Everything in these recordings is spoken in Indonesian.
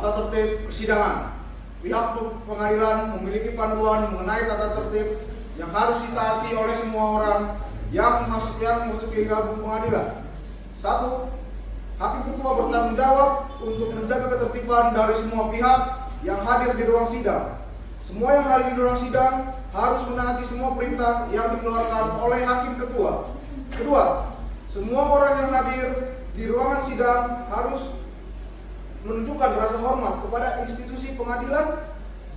tata tertib persidangan. Pihak pengadilan memiliki panduan mengenai tata tertib yang harus ditaati oleh semua orang yang memasuki gabung pengadilan. 1. Hakim ketua bertanggung jawab untuk menjaga ketertiban dari semua pihak yang hadir di ruang sidang. Semua yang hadir di ruang sidang harus menaati semua perintah yang dikeluarkan oleh hakim ketua. 2. Semua orang yang hadir di ruangan sidang harus menunjukkan rasa hormat kepada institusi pengadilan.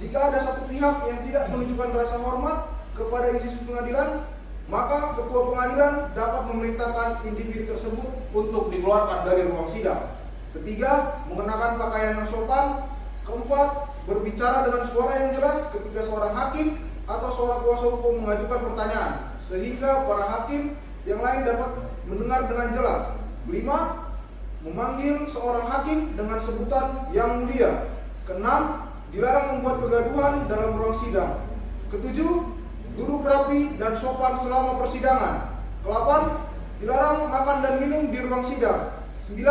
Jika ada satu pihak yang tidak menunjukkan rasa hormat kepada institusi pengadilan, maka ketua pengadilan dapat memerintahkan individu tersebut untuk dikeluarkan dari ruang sidang. 3. Mengenakan pakaian yang sopan. 4. Berbicara dengan suara yang jelas ketika seorang hakim atau seorang kuasa hukum mengajukan pertanyaan, sehingga para hakim yang lain dapat mendengar dengan jelas. 5. Memanggil seorang hakim dengan sebutan yang mulia. 6. Dilarang membuat kegaduhan dalam ruang sidang. 7. Duduk rapi dan sopan selama persidangan. 8. Dilarang makan dan minum di ruang sidang. 9.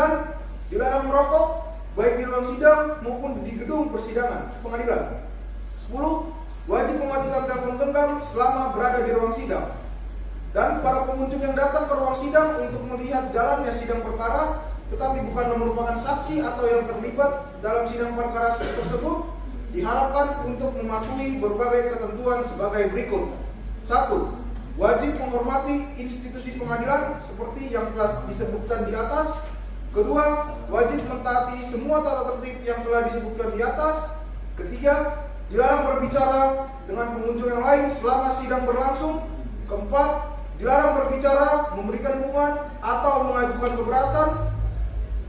Dilarang merokok baik di ruang sidang maupun di gedung persidangan pengadilan. 10. Wajib mematikan telepon genggam selama berada di ruang sidang. Dan para pengunjung yang datang ke ruang sidang untuk melihat jalannya sidang perkara tetapi bukan merupakan saksi atau yang terlibat dalam sidang perkara tersebut diharapkan untuk mematuhi berbagai ketentuan sebagai berikut. 1. Wajib menghormati institusi pengadilan seperti yang telah disebutkan di atas. 2. Wajib mentaati semua tata tertib yang telah disebutkan di atas. 3. Dilarang berbicara dengan pengunjung yang lain selama sidang berlangsung. 4. Dilarang berbicara, memberikan dukungan atau mengajukan keberatan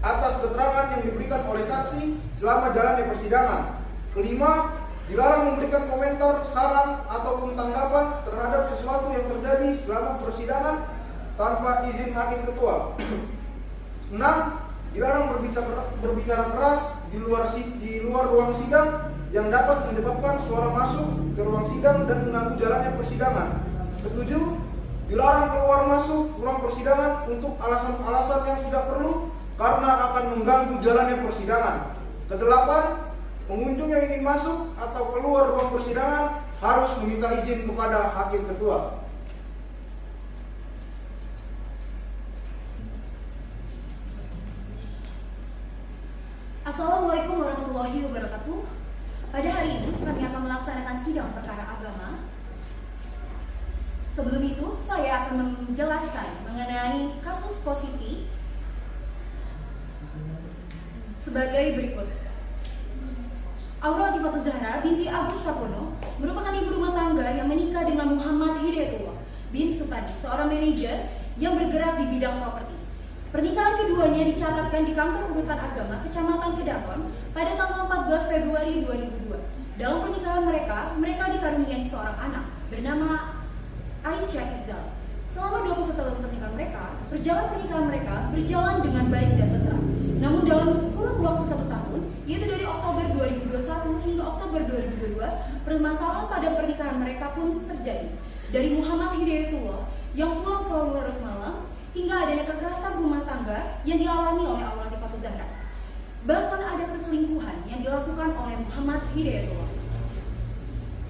atas keterangan yang diberikan oleh saksi selama jalannya persidangan. 5. Dilarang memberikan komentar, saran, ataupun tanggapan terhadap sesuatu yang terjadi selama persidangan tanpa izin hakim ketua. 6. Dilarang berbicara keras di luar ruang sidang yang dapat menyebabkan suara masuk ke ruang sidang dan mengganggu jalannya persidangan. 7. Dilarang keluar masuk ruang persidangan untuk alasan-alasan yang tidak perlu karena akan mengganggu jalannya persidangan. 8. Pengunjung yang ingin masuk atau keluar ruang persidangan harus meminta izin kepada hakim ketua. Assalamualaikum warahmatullahi wabarakatuh. Pada hari ini kami akan melaksanakan sidang perkara agama. Sebelum itu saya akan menjelaskan mengenai kasus posisi sebagai berikut. Aura Latifah Zahra binti Agus Sapono merupakan ibu rumah tangga yang menikah dengan Muhammad Hidayatullah bin Supadi, seorang manajer yang bergerak di bidang properti. Pernikahan keduanya dicatatkan di Kantor Urusan Agama Kecamatan Kedaton pada tanggal 14 Februari 2002. Dalam pernikahan mereka dikaruniai seorang anak bernama Aisyah Izzal. Selama 21 tahun pernikahan mereka berjalan dengan baik dan tenteram. Namun dalam kurun waktu 1 tahun, yaitu dari Oktober 2021 hingga Oktober 2022, permasalahan pada pernikahan mereka pun terjadi. Dari Muhammad Hidayatullah yang pulang selalu larut malam, hingga adanya kekerasan rumah tangga yang dialami oleh Aura Latifah Zahra. Bahkan ada perselingkuhan yang dilakukan oleh Muhammad Hidayatullah.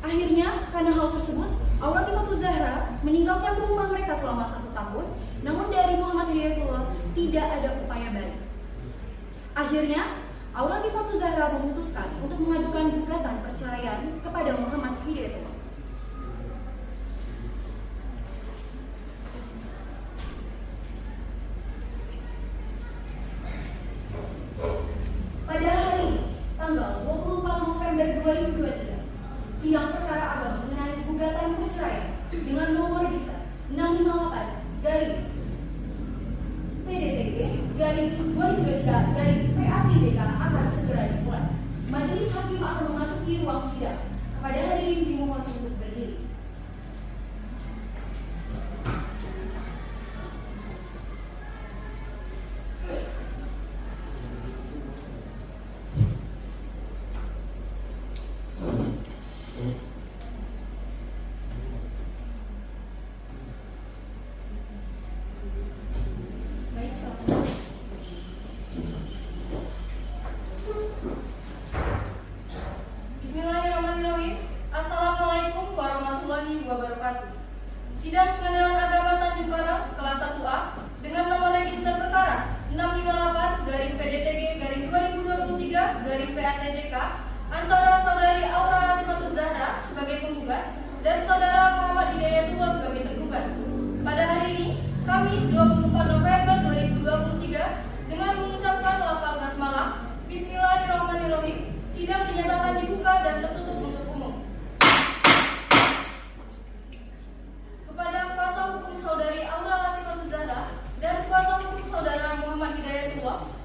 Akhirnya, karena hal tersebut, Aura Latifah Zahra meninggalkan rumah mereka selama 1 tahun. Namun dari Muhammad Hidayatullah tidak ada upaya balik. Akhirnya, Aura Latifah Zahra memutuskan untuk mengajukan gugatan perceraian kepada Muhammad Hidayatullah. Pada hari ini, tanggal 24 November 2023, sidang perkara agama mengenai gugatan perceraian dengan nomor register 658-PDTG-2023-PATBK akan segera dimulai. Majelis hakim akan memasuki ruang sidang. Kepada hadirin dimohon untuk berdiri.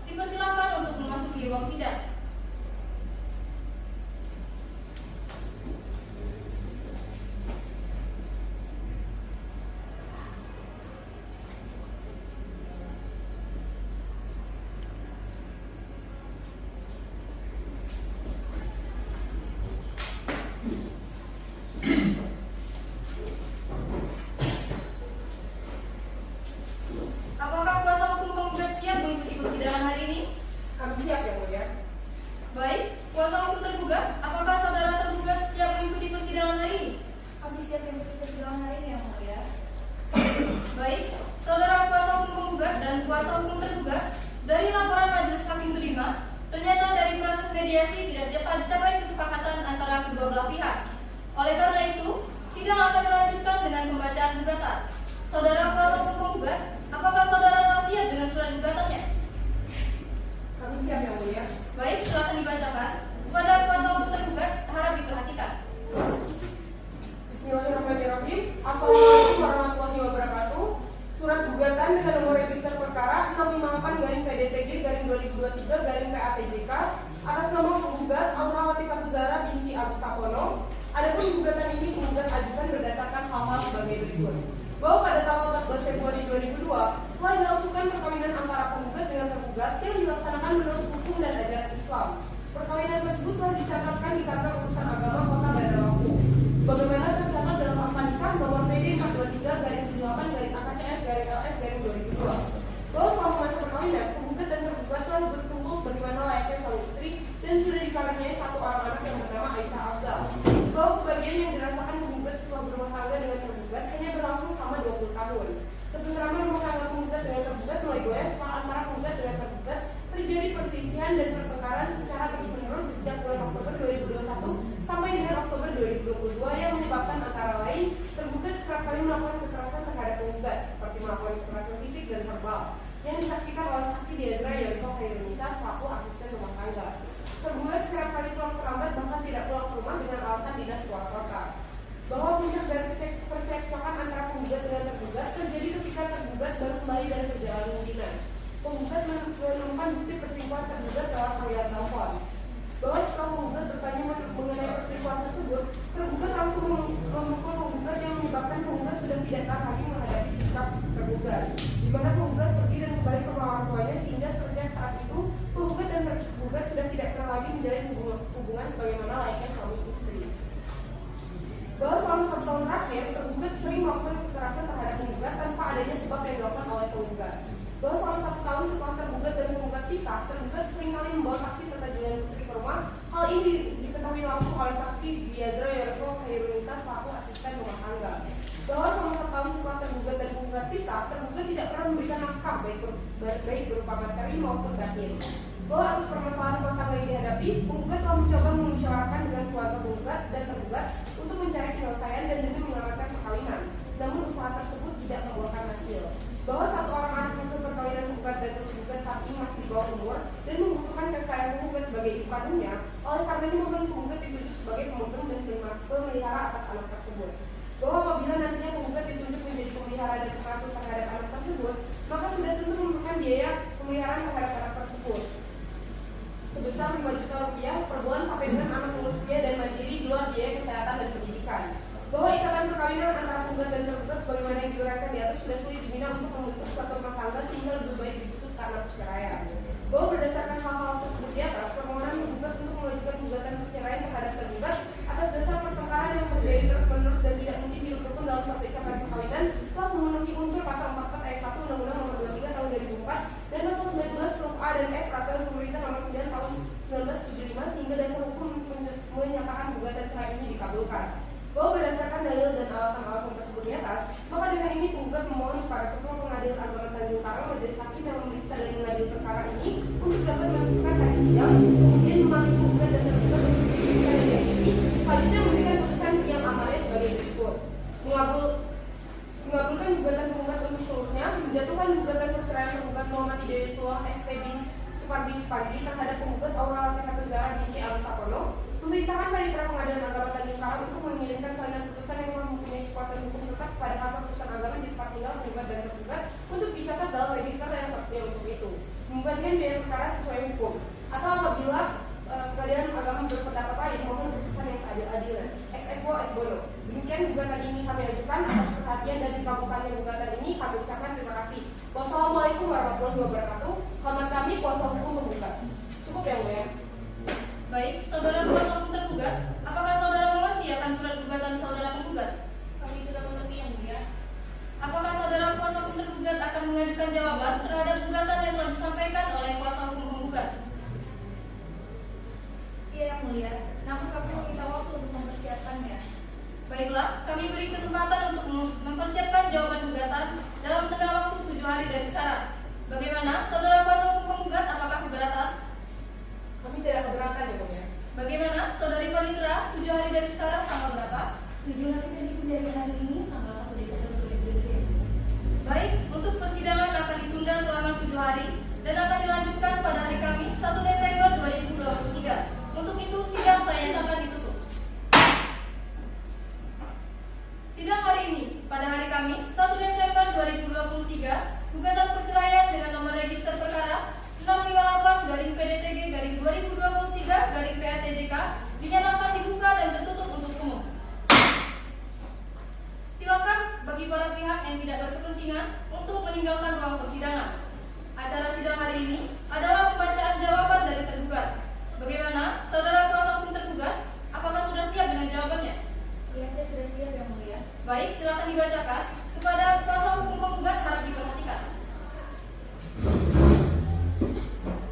dipersilakan untuk memasuki ruang sidang. Apakah kuasa hukum penggugat siap mengikuti persidangan hari ini? Kami siap, Yang Mulia. Baik, kuasa hukum tergugat, apakah saudara tergugat siap mengikuti persidangan hari ini? Kami siap mengikuti persidangan hari ini, Yang Mulia. Baik, saudara kuasa hukum penggugat dan kuasa hukum tergugat, dari laporan majelis hakim terima, ternyata dari proses mediasi tidak dapat dicapai kesepakatan antara kedua belah pihak. Oleh karena itu, sidang akan dilanjutkan dengan pembacaan gugatan. Saudara kuasa hukum penggugat, apakah saudara telah siap dengan surat gugatannya? Kami siap, Yang Mulia. Baik, silakan dibacakan. Kepada kuasa hukum tergugat, harap diperhatikan. Bismillahirrahmanirrahim. Assalamualaikum warahmatullahi wabarakatuh. Surat gugatan dengan nomor register perkara 658-PDTG-2023-PATJK atas nama penggugat Aurawati Fatuzara binti Agus Sapono. Adapun gugatan ini penggugat ajukan berdasarkan hal-hal sebagai berikut. Bahwa pada tanggal 14 Februari 2002 telah dilangsungkan perkawinan antara penggugat dengan tergugat yang dilaksanakan menurut hukum dan ajaran Islam. Perkawinan tersebut telah dicatatkan di kantor urusan agama Kota Bandar Lampung. Sebagaimana tercatat dalam akta nikah nomor PD 423-78-AKCS-LS-2002. Bahwa selama masa perkawinan, penggugat dan tergugat telah berkumpul sebagaimana layaknya suami istri dan sudah dikaruniai satu orang anak yang bernama Aisyah Afdal. Bahwa kebahagiaan yang dirasakan penggugat setelah berumah tangga dengan tergugat hanya berlangsung selama 20 tahun. Ketentraman rumah tangga penggugat dengan tergugat mulai goyah setelah antara penggugat dengan tergugat terjadi perselisihan dan pertengkaran secara terus-menerus sejak bulan Oktober 2021 sampai dengan Oktober 2022 yang menyebabkan antara lain tergugat kerap kali melakukan kekerasan terhadap penggugat seperti melakukan kekerasan fisik dan verbal yang disaksikan oleh saksi Diadra Yonko Khairunisa selaku asisten rumah tangga. Tergugat kerap kali pulang terlambat bahkan tidak pulang ke rumah dengan alasan dinas keluar kota. Bahwa puncak dari percekcokan antara penggugat dengan tergugat terjadi ketika tergugat baru kembali dari perjalanan dinas. Penggugat menemukan bukti perselingkuhan tergugat dalam panggilan telepon. Bahwa setelah penggugat bertanya mengenai perselingkuhan tersebut, tergugat langsung memukul penggugat yang menyebabkan penggugat sudah tidak tahan lagi menghadapi sikap tergugat. Di mana penggugat pergi dan kembali ke rumah orang tuanya sehingga sejak saat itu penggugat dan tergugat sudah tidak pernah lagi menjalin hubungan sebagaimana layaknya suami istri. Bahwa selama 1 tahun terakhir, tergugat sering melakukan kekerasan terhadap penggugat tanpa adanya sebab yang dilakukan oleh penggugat. Bahwa selama 1 tahun setelah tergugat dan penggugat pisah, tergugat seringkali membawa saksi Pertajuan Putri ke rumah. Hal ini diketahui langsung oleh saksi Diadra Yonko Khairunisa selaku asisten rumah tangga. Bahwa selama 1 tahun setelah tergugat dan penggugat pisah, tergugat tidak pernah memberikan nafkah baik berupa materi maupun batin. Bahwa atas permasalahan rumah tangga yang dihadapi, penggugat telah mencoba memusyawarahkan dengan keluarga penggugat dan tergugat untuk mencari penyelesaian dan demi mengamankan perkawinan. Namun usaha tersebut tidak membuahkan hasil. Bahwa 1 orang anak hasil perkawinan penggugat dan tergugat saat ini masih di bawah umur dan membutuhkan kasih sayang penggugat sebagai ibu kandungnya, oleh karena ini mohon penggugat ditunjuk sebagai pemegang dan pemelihara atas anak tersebut. Bahwa apabila nantinya penggugat ditunjuk menjadi pemelihara dan pengasuh terhadap anak tersebut, maka sudah tentu memerlukan biaya pemeliharaan terhadap anak tersebut sebesar 5 juta rupiah per bulan sampai dengan anak lulus kuliah dan mandiri di luar biaya kesehatan dan pendidikan. Bahwa ikatan perkawinan antara penggugat dan tergugat sebagaimana yang diuraikan di atas sudah sulit dibina untuk membentuk suatu rumah tangga sehingga lebih baik diputus karena perceraian. Bahwa berdasarkan hal-hal tersebut di atas, permohonan penggugat untuk mengajukan gugatan perceraian terhadap tergugat atas dasar pertengkaran yang terjadi terus-menerus dan tidak mungkin hidup rukun dalam satu ikatan perkawinan telah memenuhi unsur pasal 44 ayat 1 Undang-Undang Nomor 23 Tahun 2004 dan pasal 19 huruf A dan F Peraturan Pemerintah Nomor 9 Tahun 1975 sehingga dasar hukum menyatakan gugatan cerai ini dikabulkan. Bahwa berdasarkan dalil dan alasan-alasan tersebut di atas, maka dengan ini penggugat memohon kepada Ketua Pengadilan Agama Tanjung Karang Majelis Hakim yang memeriksa dan mengadil perkara ini untuk dapat melakukan hari sidang, kemudian memanggil penggugat dan tergugat untuk diperiksa dan diadili. Selanjutnya memberikan putusan yang amarnya sebagai berikut: mengabulkan gugatan penggugat untuk seluruhnya, menjatuhkan gugatan perceraian penggugat Muhammad Hidayatullah ST bin Supardi terhadap penggugat Aurawati Fatuzara binti Agus Sapono, memerintahkan Panitera Pengadilan Agama Tanjung Karang untuk mengirimkan salinan putusan yang mempunyai kekuatan hukum tetap kepada kantor putusan agama di tempat tinggal penggugat dan tergugat untuk dicatat dalam register yang tersedia untuk itu. Membuat pembagian biaya perkara sesuai hukum. Atau apabila pengadilan agama berpendapat lain mohon keputusan yang seadil-adilnya. Ex aequo et bono. Demikian gugatan ini kami ajukan. Atas perhatian dan dikabulkannya gugatan ini kami ucapkan terima kasih. Wassalamualaikum warahmatullahi wabarakatuh. Hormat kami kuasa hukum penggugat. Cukup ya mulia. Baik, saudara kuasa hukum tergugat, apakah saudara mengerti akan surat gugatan saudara penggugat? Kami sudah mengerti yang mulia. Apakah saudara kuasa hukum tergugat akan mengajukan jawaban terhadap gugatan yang telah disampaikan oleh kuasa hukum penggugat? Iya yang mulia. Namun kami meminta waktu untuk mempersiapkannya. Baiklah, kami beri kesempatan untuk mempersiapkan jawaban gugatan dalam tengah waktu 7 hari dari sekarang. Bagaimana, saudara kuasa hukum penggugat, apakah keberatan? Kami tidak keberatan ya mulia. Bagaimana, saudari Panitra, 7 hari dari sekarang tanggal berapa? 7 hari terhitung dari hari ini tanggal 1 Desember 2023. Baik, untuk persidangan akan ditunda selama 7 hari dan akan dilanjutkan pada hari Kamis 1 Desember 2023. Untuk itu, sidang saya nyatakan ditutup. Sidang hari ini, pada hari Kamis 1 Desember 2023, gugatan perceraian dengan nomor register perkara 658-PDTG-2023-PATJK dinyatakan dibuka dan tertutup untuk umum. Silakan bagi para pihak yang tidak berkepentingan untuk meninggalkan ruang persidangan. Acara sidang hari ini adalah pembacaan jawaban dari tergugat. Bagaimana, saudara kuasa hukum tergugat? Apakah sudah siap dengan jawabannya? Ya, saya sudah siap yang mulia. Baik, silakan dibacakan. Kepada kuasa hukum penggugat harap diperhatikan.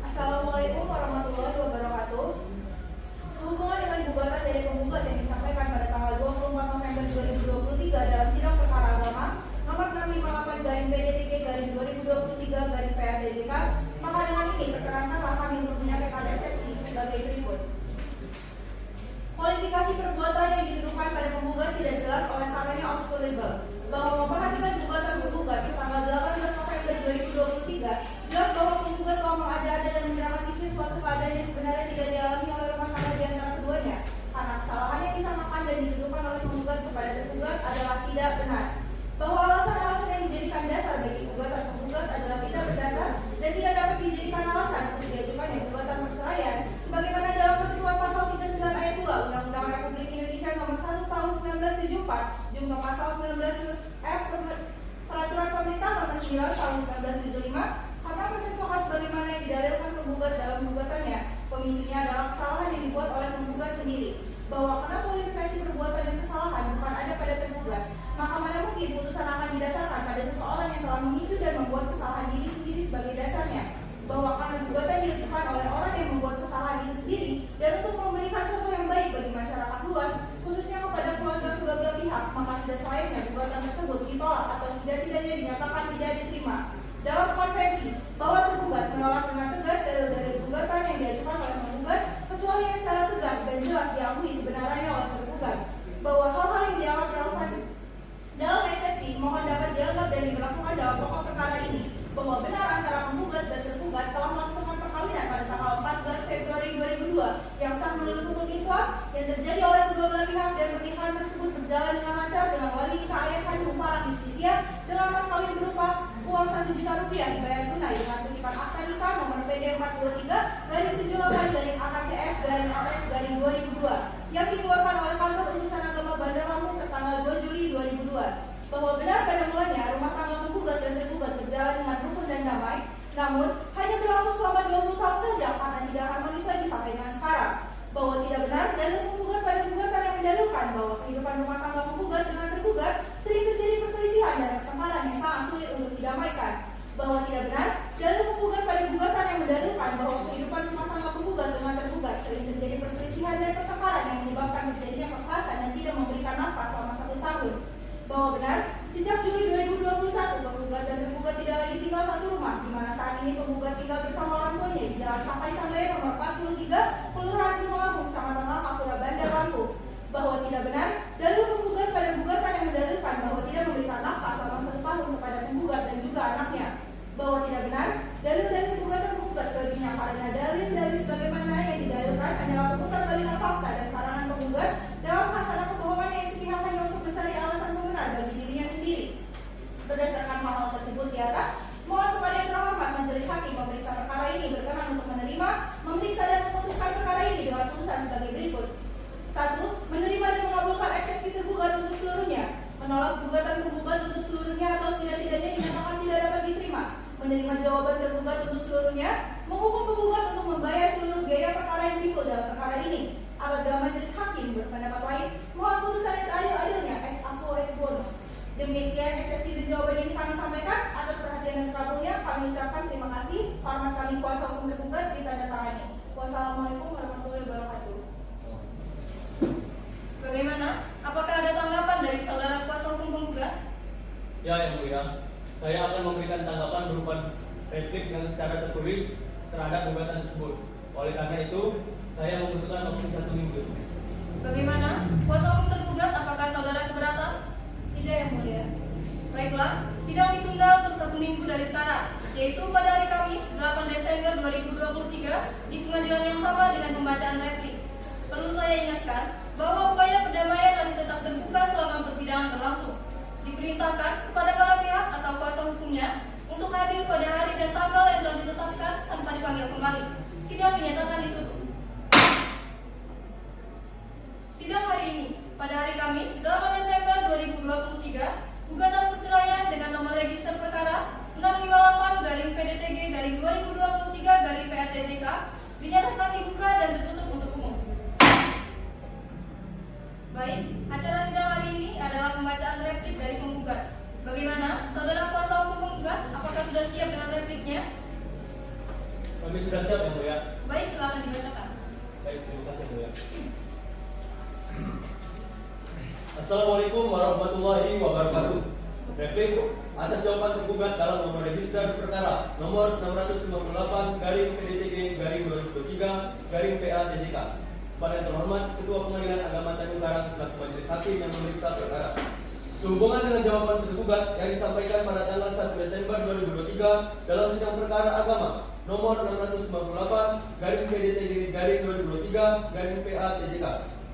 Assalamualaikum warahmatullahi wabarakatuh. Sehubungan dengan gugatan dari penggugat yang disampaikan pada tanggal 24 November 2023 dalam sidang perkara agama nomor 658-PDTG-2023-PATJK, maka dengan ini perkenankanlah kami untuk menyampaikan eksepsi sebagai berikut. Kualifikasi perbuatan yang dituduhkan pada penggugat tidak jelas oleh karenanya obscurable. Bahwa memperhatikan gugatan penggugat di tanggal 18 November 2023, jelas bahwa penggugat telah mengada-ada dan mendramatisir suatu keadaan yang sebenarnya tidak dialami oleh rumah tangga di antara keduanya, karena kesalahan yang disamakan dan dituduhkan oleh penggugat kepada tergugat adalah tidak benar. Bahwa alasan-alasan yang dijadikan dasar bagi gugatan penggugat adalah tidak berdasar dan tidak dapat dijadikan alasan untuk diajukannya gugatan perceraian, sebagaimana dalam ketentuan pasal 39 ayat 2 Undang-Undang Republik Indonesia Nomor 1 Tahun 1974, jungto pasal 19F Peraturan Pemerintah Nomor 9 Tahun 1975, karena persesuaian sebagaimana yang didalilkan penggugat dalam gugatannya, pemicunya adalah kesalahan yang dibuat oleh penggugat sendiri. Bahwa karena kualifikasi perbuatan dan kesalahan bukan ada pada tergugat, maka mana mungkin putusan akan didasarkan pada seseorang yang telah memicu dan membuat kesalahan diri sendiri sebagai dasarnya. Bahwa karena gugatan diajukan oleh orang yang membuat kesalahan itu sendiri dan untuk memberikan contoh yang baik bagi masyarakat luas, khususnya kepada keluarga kedua belah pihak, maka sudah selayaknya gugatan tersebut ditolak atau setidak-tidaknya dinyatakan tidak diterima. Dalam konvensi, bahwa tergugat menolak dengan tegas dalil-dalil gugatan yang diajukan oleh penggugat, kecuali yang secara tegas dan jelas diakui kebenarannya oleh tergugat. Bahwa hal-hal yang dianggap relevan dalam eksepsi mohon dapat dianggap dan diberlakukan dalam pokok perkara ini, bahwa benar antara penggugat dan tergugat telah melangsungkan perkawinan pada tanggal 14 Februari 2002 yang sah menurut hukum Islam yang terjadi oleh kedua belah pihak, dan pernikahan tersebut berjalan dengan lancar dengan wali nikah ayah kandung para justisia dengan mas kawin berupa uang 1 juta rupiah dibayar tunai dengan kutipan akta nikah nomor PD 423-78-AKCS-LS-2002 yang dikeluarkan oleh kantor urusan agama Bandar Lampung tertanggal 2 Juli 2002. Bahwa benar pada mulanya rumah tangga penggugat dan tergugat berjalan dengan rukun dan damai, namun hanya berlangsung selama 20 tahun saja karena tidak harmonis lagi sampai dengan sekarang. Bahwa tidak benar dalil penggugat pada gugatan yang mendalilkan bahwa kehidupan rumah tangga penggugat dengan tergugat sering terjadi perselisihan dan pertengkaran yang sangat sulit untuk didamaikan. Bahwa tidak benar dalil penggugat pada gugatan yang mendalilkan bahwa kehidupan rumah tangga penggugat dengan tergugat sering terjadi perselisihan dan pertengkaran yang menyebabkan terjadinya kekerasan dan tidak memberikan nafkah selama 1 tahun. Bahwa benar, sejak Juli 2021, penggugat dan tergugat tidak lagi tinggal satu rumah, di mana saat ini penggugat tinggal bersama orang tuanya di Jalan Sampai Sandaya nomor 43, Kelurahan Gunung Agung, Kecamatan Lampakura, Bandar Lampung. Bahwa tidak benar, dalil penggugat pada gugatan yang mendalilkan bahwa tidak memberikan nafkah selama 1 tahun kepada penggugat dan juga anaknya. Bahwa tidak benar, dalil-dalil gugatan penggugat selebihnya karena dalil-dalil sebagaimana yang didalilkan hanyalah pemutar balikan fakta dan karangan penggugat dalam khasana kebohongan yang sepihak hanya untuk mencari alasan pembenar bagi dirinya sendiri. Berdasarkan hal-hal tersebut di atas, mohon kepada yang terhormat majelis hakim pemeriksa perkara ini Terima kasih. Hormat kami kuasa hukum tergugat ditandatangani. Wassalamualaikum warahmatullahi wabarakatuh. Bagaimana? Apakah ada tanggapan dari saudara kuasa hukum penggugat? Ya, Yang Mulia, saya akan memberikan tanggapan berupa replik yang secara tertulis terhadap gugatan tersebut. Oleh karena itu, saya membutuhkan waktu 1 minggu. Bagaimana? Kuasa hukum tergugat, apakah saudara keberatan? Tidak, Yang Mulia. Baiklah, sidang ditunda untuk 1 minggu dari sekarang, yaitu pada hari Kamis 8 Desember 2023 di pengadilan yang sama dengan pembacaan replik. Perlu saya ingatkan bahwa upaya perdamaian masih tetap terbuka selama persidangan berlangsung. Diperintahkan kepada para pihak atau kuasa hukumnya untuk hadir pada hari dan tanggal yang telah ditetapkan tanpa dipanggil kembali. Sidang dinyatakan ditutup. Sidang hari ini, pada hari Kamis 8 Desember 2023, gugatan perceraian dengan nomor register perkara 658-PDTG-2023-PATJK dinyatakan dibuka dan tertutup untuk umum. Baik, acara sidang hari ini adalah pembacaan replik dari penggugat. Bagaimana, saudara kuasa hukum penggugat, apakah sudah siap dengan repliknya? Kami sudah siap, Yang Mulia. Baik, silakan dibacakan. Baik, terima kasih, Yang Mulia. Assalamualaikum warahmatullahi wabarakatuh. Replik atas jawaban tergugat dalam nomor register perkara nomor 658-PDTG-2023-PATJK. Kepada yang terhormat Ketua Pengadilan Agama Tanjung Karang selaku majelis hakim yang memeriksa perkara. Sehubungan dengan jawaban tergugat yang disampaikan pada tanggal 1 Desember 2023 dalam sidang perkara agama nomor 658-PDTG-2023-PATJK,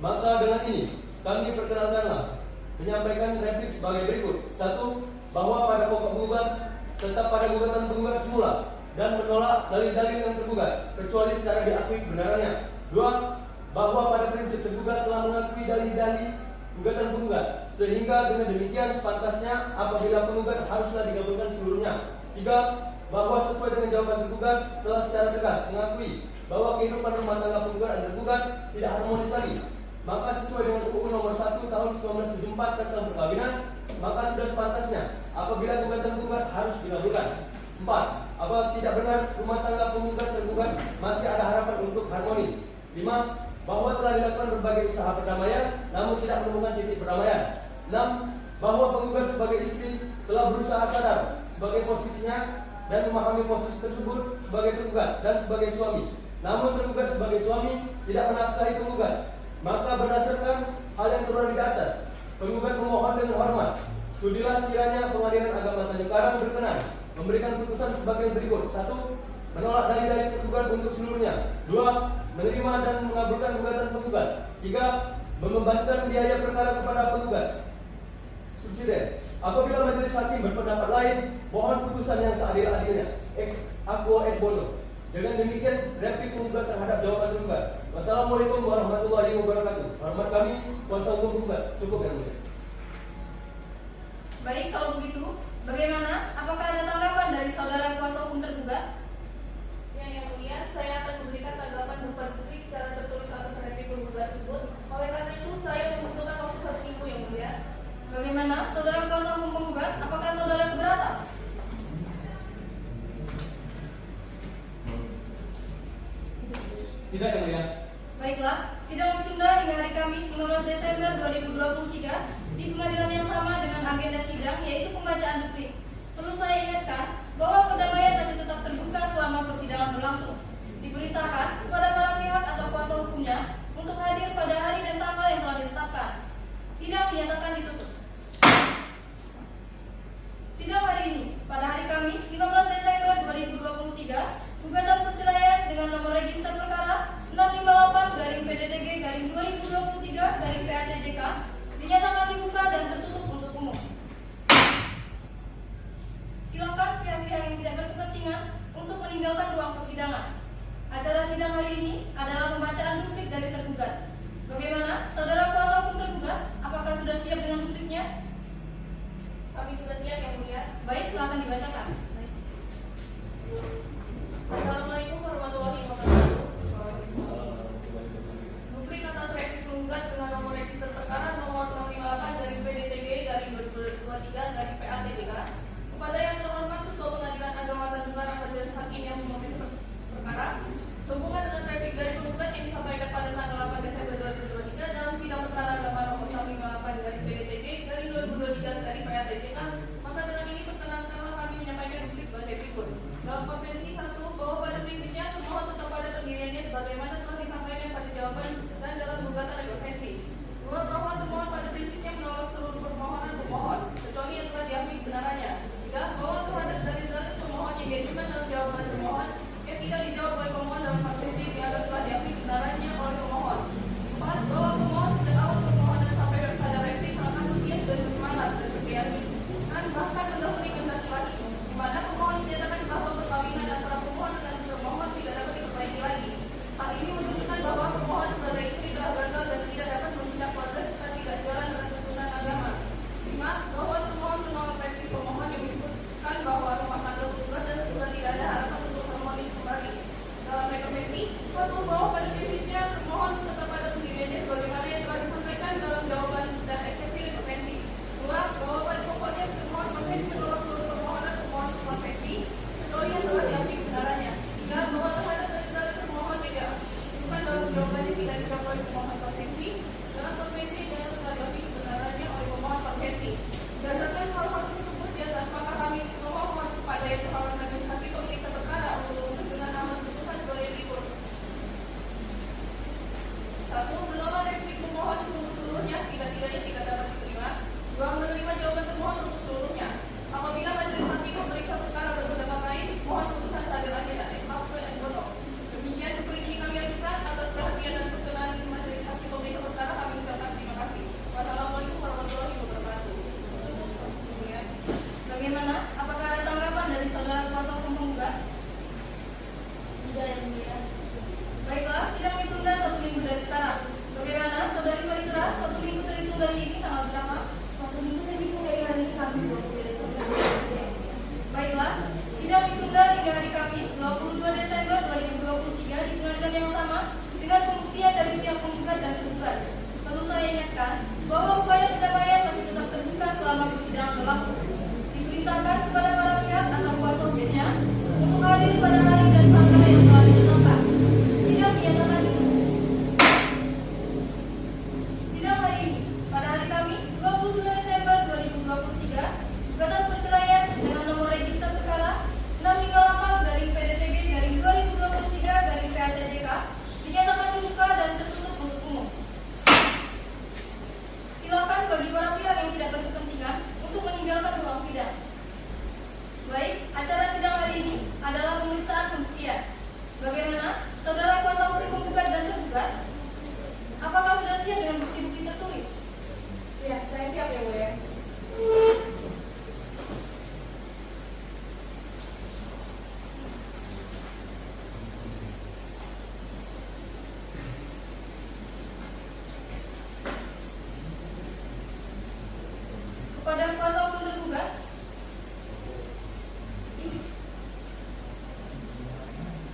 maka dengan ini kami perkenalkanlah menyampaikan replik sebagai berikut. 1. Bahwa pada pokok penggugat tetap pada gugatan penggugat semula dan menolak dalil-dalil yang tergugat kecuali secara diakui kebenarannya. 2. Bahwa pada prinsip tergugat telah mengakui dalil-dalil gugatan penggugat sehingga dengan demikian sepantasnya apabila penggugat haruslah digabungkan seluruhnya. 3. Bahwa sesuai dengan jawaban tergugat telah secara tegas mengakui bahwa kehidupan rumah tangga penggugat dan tergugat tidak harmonis lagi. Maka sesuai dengan UU nomor 1 tahun 1974 tentang perkawinan, maka sudah sepantasnya apabila gugatan penggugat harus digabungkan. 4. Apabila tidak benar rumah tangga penggugat tergugat masih ada harapan untuk harmonis. 5. Bahwa telah dilakukan berbagai usaha perdamaian namun tidak menemukan titik perdamaian. 6. Bahwa penggugat sebagai istri telah berusaha sadar sebagai posisinya dan memahami posisi tersebut sebagai tergugat dan sebagai suami. Namun tergugat sebagai suami tidak menafkahi penggugat. Maka berdasarkan hal yang terjadi di atas, penggugat memohon dengan hormat, sudilah kiranya Pengadilan Agama Tanjung Karang berkenan memberikan putusan sebagai berikut. 1. Menolak dalil-dalil tergugat untuk seluruhnya. 2. Menerima dan mengabulkan gugatan penggugat. 3. Membebankan biaya perkara kepada penggugat. Subsidiar. Apabila majelis hakim berpendapat lain, mohon putusan yang seadil-adilnya. Ex aequo et bono. Dengan demikian, replik penggugat terhadap jawaban tergugat. Wassalamualaikum warahmatullahi wabarakatuh. Hormat kami, kuasa hukum penggugat. Cukup, Yang Mulia. Baik, kalau begitu, bagaimana? Apakah ada tanggapan dari saudara kuasa hukum tergugat? Ya, Yang Mulia, saya akan memberikan tanggapan berupa replik secara tertulis atas replik penggugat tersebut. Oleh karena itu, saya membutuhkan waktu 1 minggu, Yang Mulia. Bagaimana, saudara kuasa hukum penggugat? Apakah saudara keberatan? Tidak, Yang Mulia. Baiklah, sidang ditunda hingga hari Kamis 15 Desember 2023 di pengadilan yang sama dengan agenda sidang yaitu pembacaan duplik. Perlu saya ingatkan bahwa perdamaian masih tetap terbuka selama persidangan berlangsung. Diperintahkan kepada para pihak atau kuasa hukumnya untuk hadir pada hari dan tanggal yang telah ditetapkan. Sidang dinyatakan ditutup. Sidang hari ini, pada hari Kamis 15 Desember 2023, gugatan perceraian dengan nomor register perkara 658-PDTG-2023-PATJK dinyatakan dibuka dan tertutup untuk umum. Silakan pihak-pihak yang tidak berkepentingan untuk meninggalkan ruang persidangan. Acara sidang hari ini adalah pembacaan duplik dari tergugat. Bagaimana, saudara kuasa hukum tergugat? Apakah sudah siap dengan dupliknya? Kami sudah siap, Yang Mulia. Baik, silakan dibacakan. Assalamualaikum warahmatullahi wabarakatuh. Duplik atas replik penggugat dengan nomor register perkara nomor 658-PDTG-2023-PATJK kepada yang terhormat Ketua Pengadilan Agama Tanjung Karang Majelis Hakim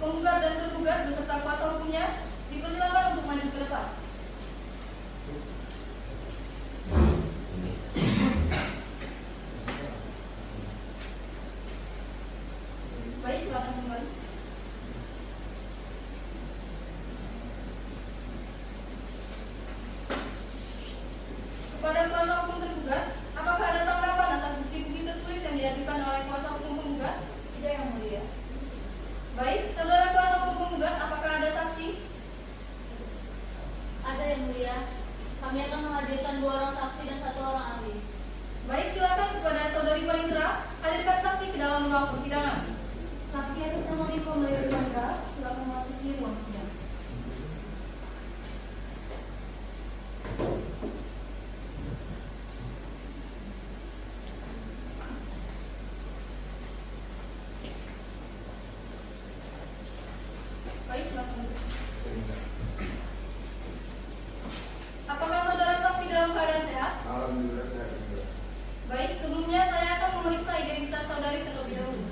Penggugat dan tergugat beserta kuasa hukumnya dipersilakan untuk maju ke depan. Baik, silakan kembali. Kepada kuasa hukum tergugat, apakah ada tanggapan atas bukti-bukti tertulis yang diajukan oleh kuasa hukum penggugat? Tidak, Yang Mulia. Baik, saudara kuasa hukum penggugat, apakah ada saksi? Ada, Yang Mulia. Kami akan menghadirkan 2 orang saksi dan 1 orang ahli. Baik, silakan kepada saudari Panitra, hadirkan saksi ke dalam ruang persidangan. Saksi atas nama Niko Melio Chandra, silakan memasuki ruang sidang. Baik, silakan. Apakah saudara saksi dalam keadaan sehat? Alhamdulillah sehat. Baik, sebelumnya saya akan memeriksa identitas saudari terlebih dahulu.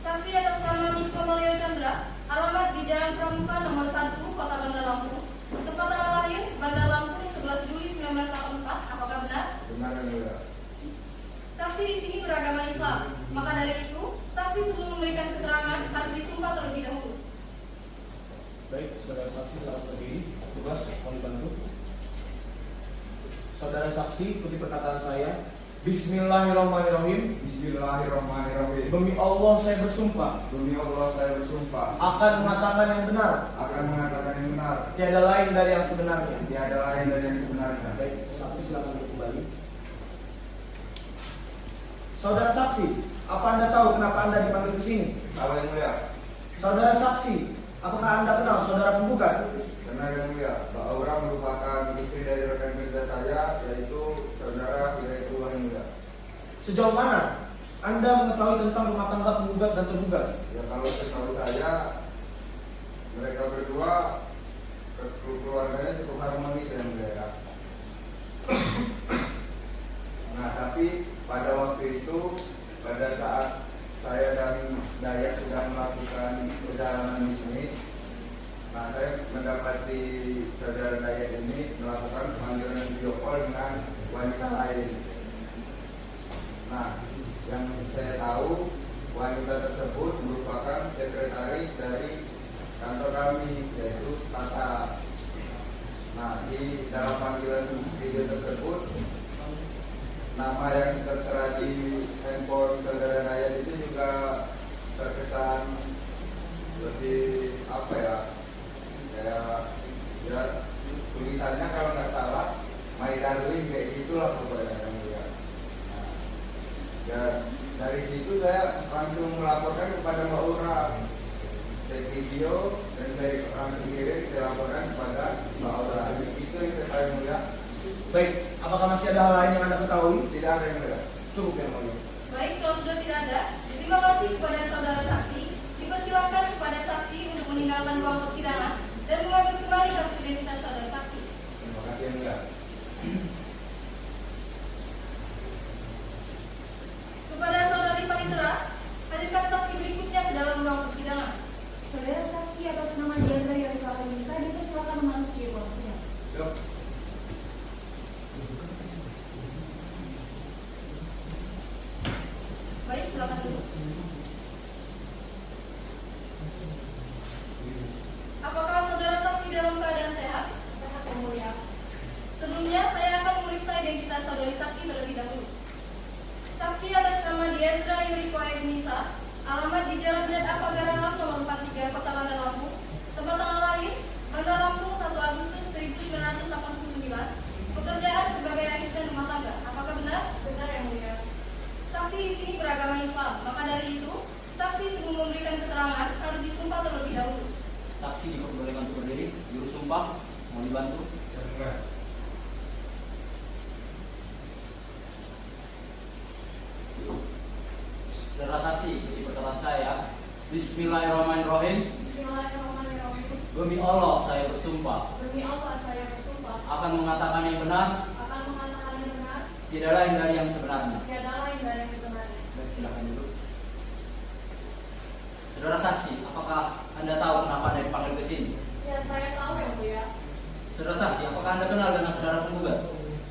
Saksi atas nama Niko Melio Chandra, alamat di Jalan Pramuka nomor 1, Kota Bandar Lampung, tempat tanggal lahir Bandar Lampung 11 Juli 1984. Apakah benar? Benar Yang Mulia. Saksi di sini beragama Islam. Maka dari itu, saksi sebelum memberikan keterangan harus disumpah terlebih dahulu. Baik, saudara saksi silakan berdiri. Tugas mohon dibantu. Saudara saksi, ikuti perkataan saya. Bismillahirrahmanirrahim. Bismillahirrahmanirrahim. Demi Allah saya bersumpah Demi Allah saya bersumpah akan mengatakan yang benar, akan mengatakan yang benar, tiada lain dari yang sebenarnya. tiada lain dari yang sebenarnya. Baik, saksi silakan duduk kembali. Saudara saksi, apa Anda tahu kenapa Anda dipanggil ke sini? Kalau Yang Mulia, Saudara saksi, apakah Anda kenal saudara penggugat? benar Yang Mulia, Mbak Aura merupakan istri dari rekan kerja saya, yaitu saudara Hidayatullah Yang Mulia. Sejauh mana Anda mengetahui tentang rumah tangga penggugat dan tergugat? Ya kalau setahu saya, mereka berdua keluarganya cukup harmonis Yang Mulia. Nah tapi pada waktu itu, pada saat saya dan Dayat sedang melakukan perjalanan bisnis, nah saya mendapati saudara Dayat ini melakukan panggilan video call dengan wanita lain. Nah, yang saya tahu wanita tersebut merupakan sekretaris dari kantor kami, yaitu Tata. Nah, di dalam panggilan video tersebut, nama yang tertera di handphone saudara Dayat itu juga terkesan lebih apa ya, kayak ya tulisannya kalau nggak salah My Darling kayak gitulah pokoknya yang lihat. Nah, dan dari situ saya langsung melaporkan kepada Mbak Aura, cek video dan saya langsung kirim, saya laporkan kepada Mbak Aura. Itu yang saya melihat. Baik, apakah masih ada hal lain yang Anda ketahui? Tidak ada yang mulia. Cukup Yang Mulia. Baik, kalau sudah tidak ada, terima kasih kepada saudara saksi. Dipersilakan kepada saksi untuk meninggalkan ruang persidangan dan mengambil kembali kartu identitas saudara saksi. Terima kasih yang mulia. Kepada saudari Panitra, hadirkan saksi berikutnya ke dalam ruang persidangan. Saudara saksi atas nama Diandra Yarika Nisa dipersilakan memasuki ruang sidang. Yuk. Baik, silakan duduk. Apakah saudara saksi dalam keadaan sehat? Sehat Yang Mulia. Sebelumnya, saya akan memeriksa identitas saudari saksi terlebih dahulu. Saksi atas nama Diandra Yarika Nisa, alamat di Jalan Z.A. Pagaralam nomor 43, Kota Bandar Lampung, tempat tanggal lahir Bandar Lampung 1 Agustus 1989, pekerjaan sebagai asisten rumah tangga. Apakah benar? Benar Yang Mulia. Saksi di sini beragama Islam, maka dari itu, saksi sebelum memberikan keterangan harus disumpah terlebih dahulu. Saksi diperbolehkan untuk berdiri, juru sumpah, mau dibantu. Saudara saksi, di perkataan saya, Bismillahirrahmanirrahim. Bismillahirrahmanirrahim. Demi Allah saya bersumpah Demi Allah saya bersumpah akan mengatakan yang benar, akan mengatakan yang benar, tidak lain dari yang sebenarnya. tiada lain dari yang sebenarnya. Baik, silakan duduk. Saudara saksi, apakah Anda tahu kenapa Anda dipanggil ke sini? Ya, saya tahu yang mulia. Saudara saksi, apakah Anda kenal dengan saudara penggugat?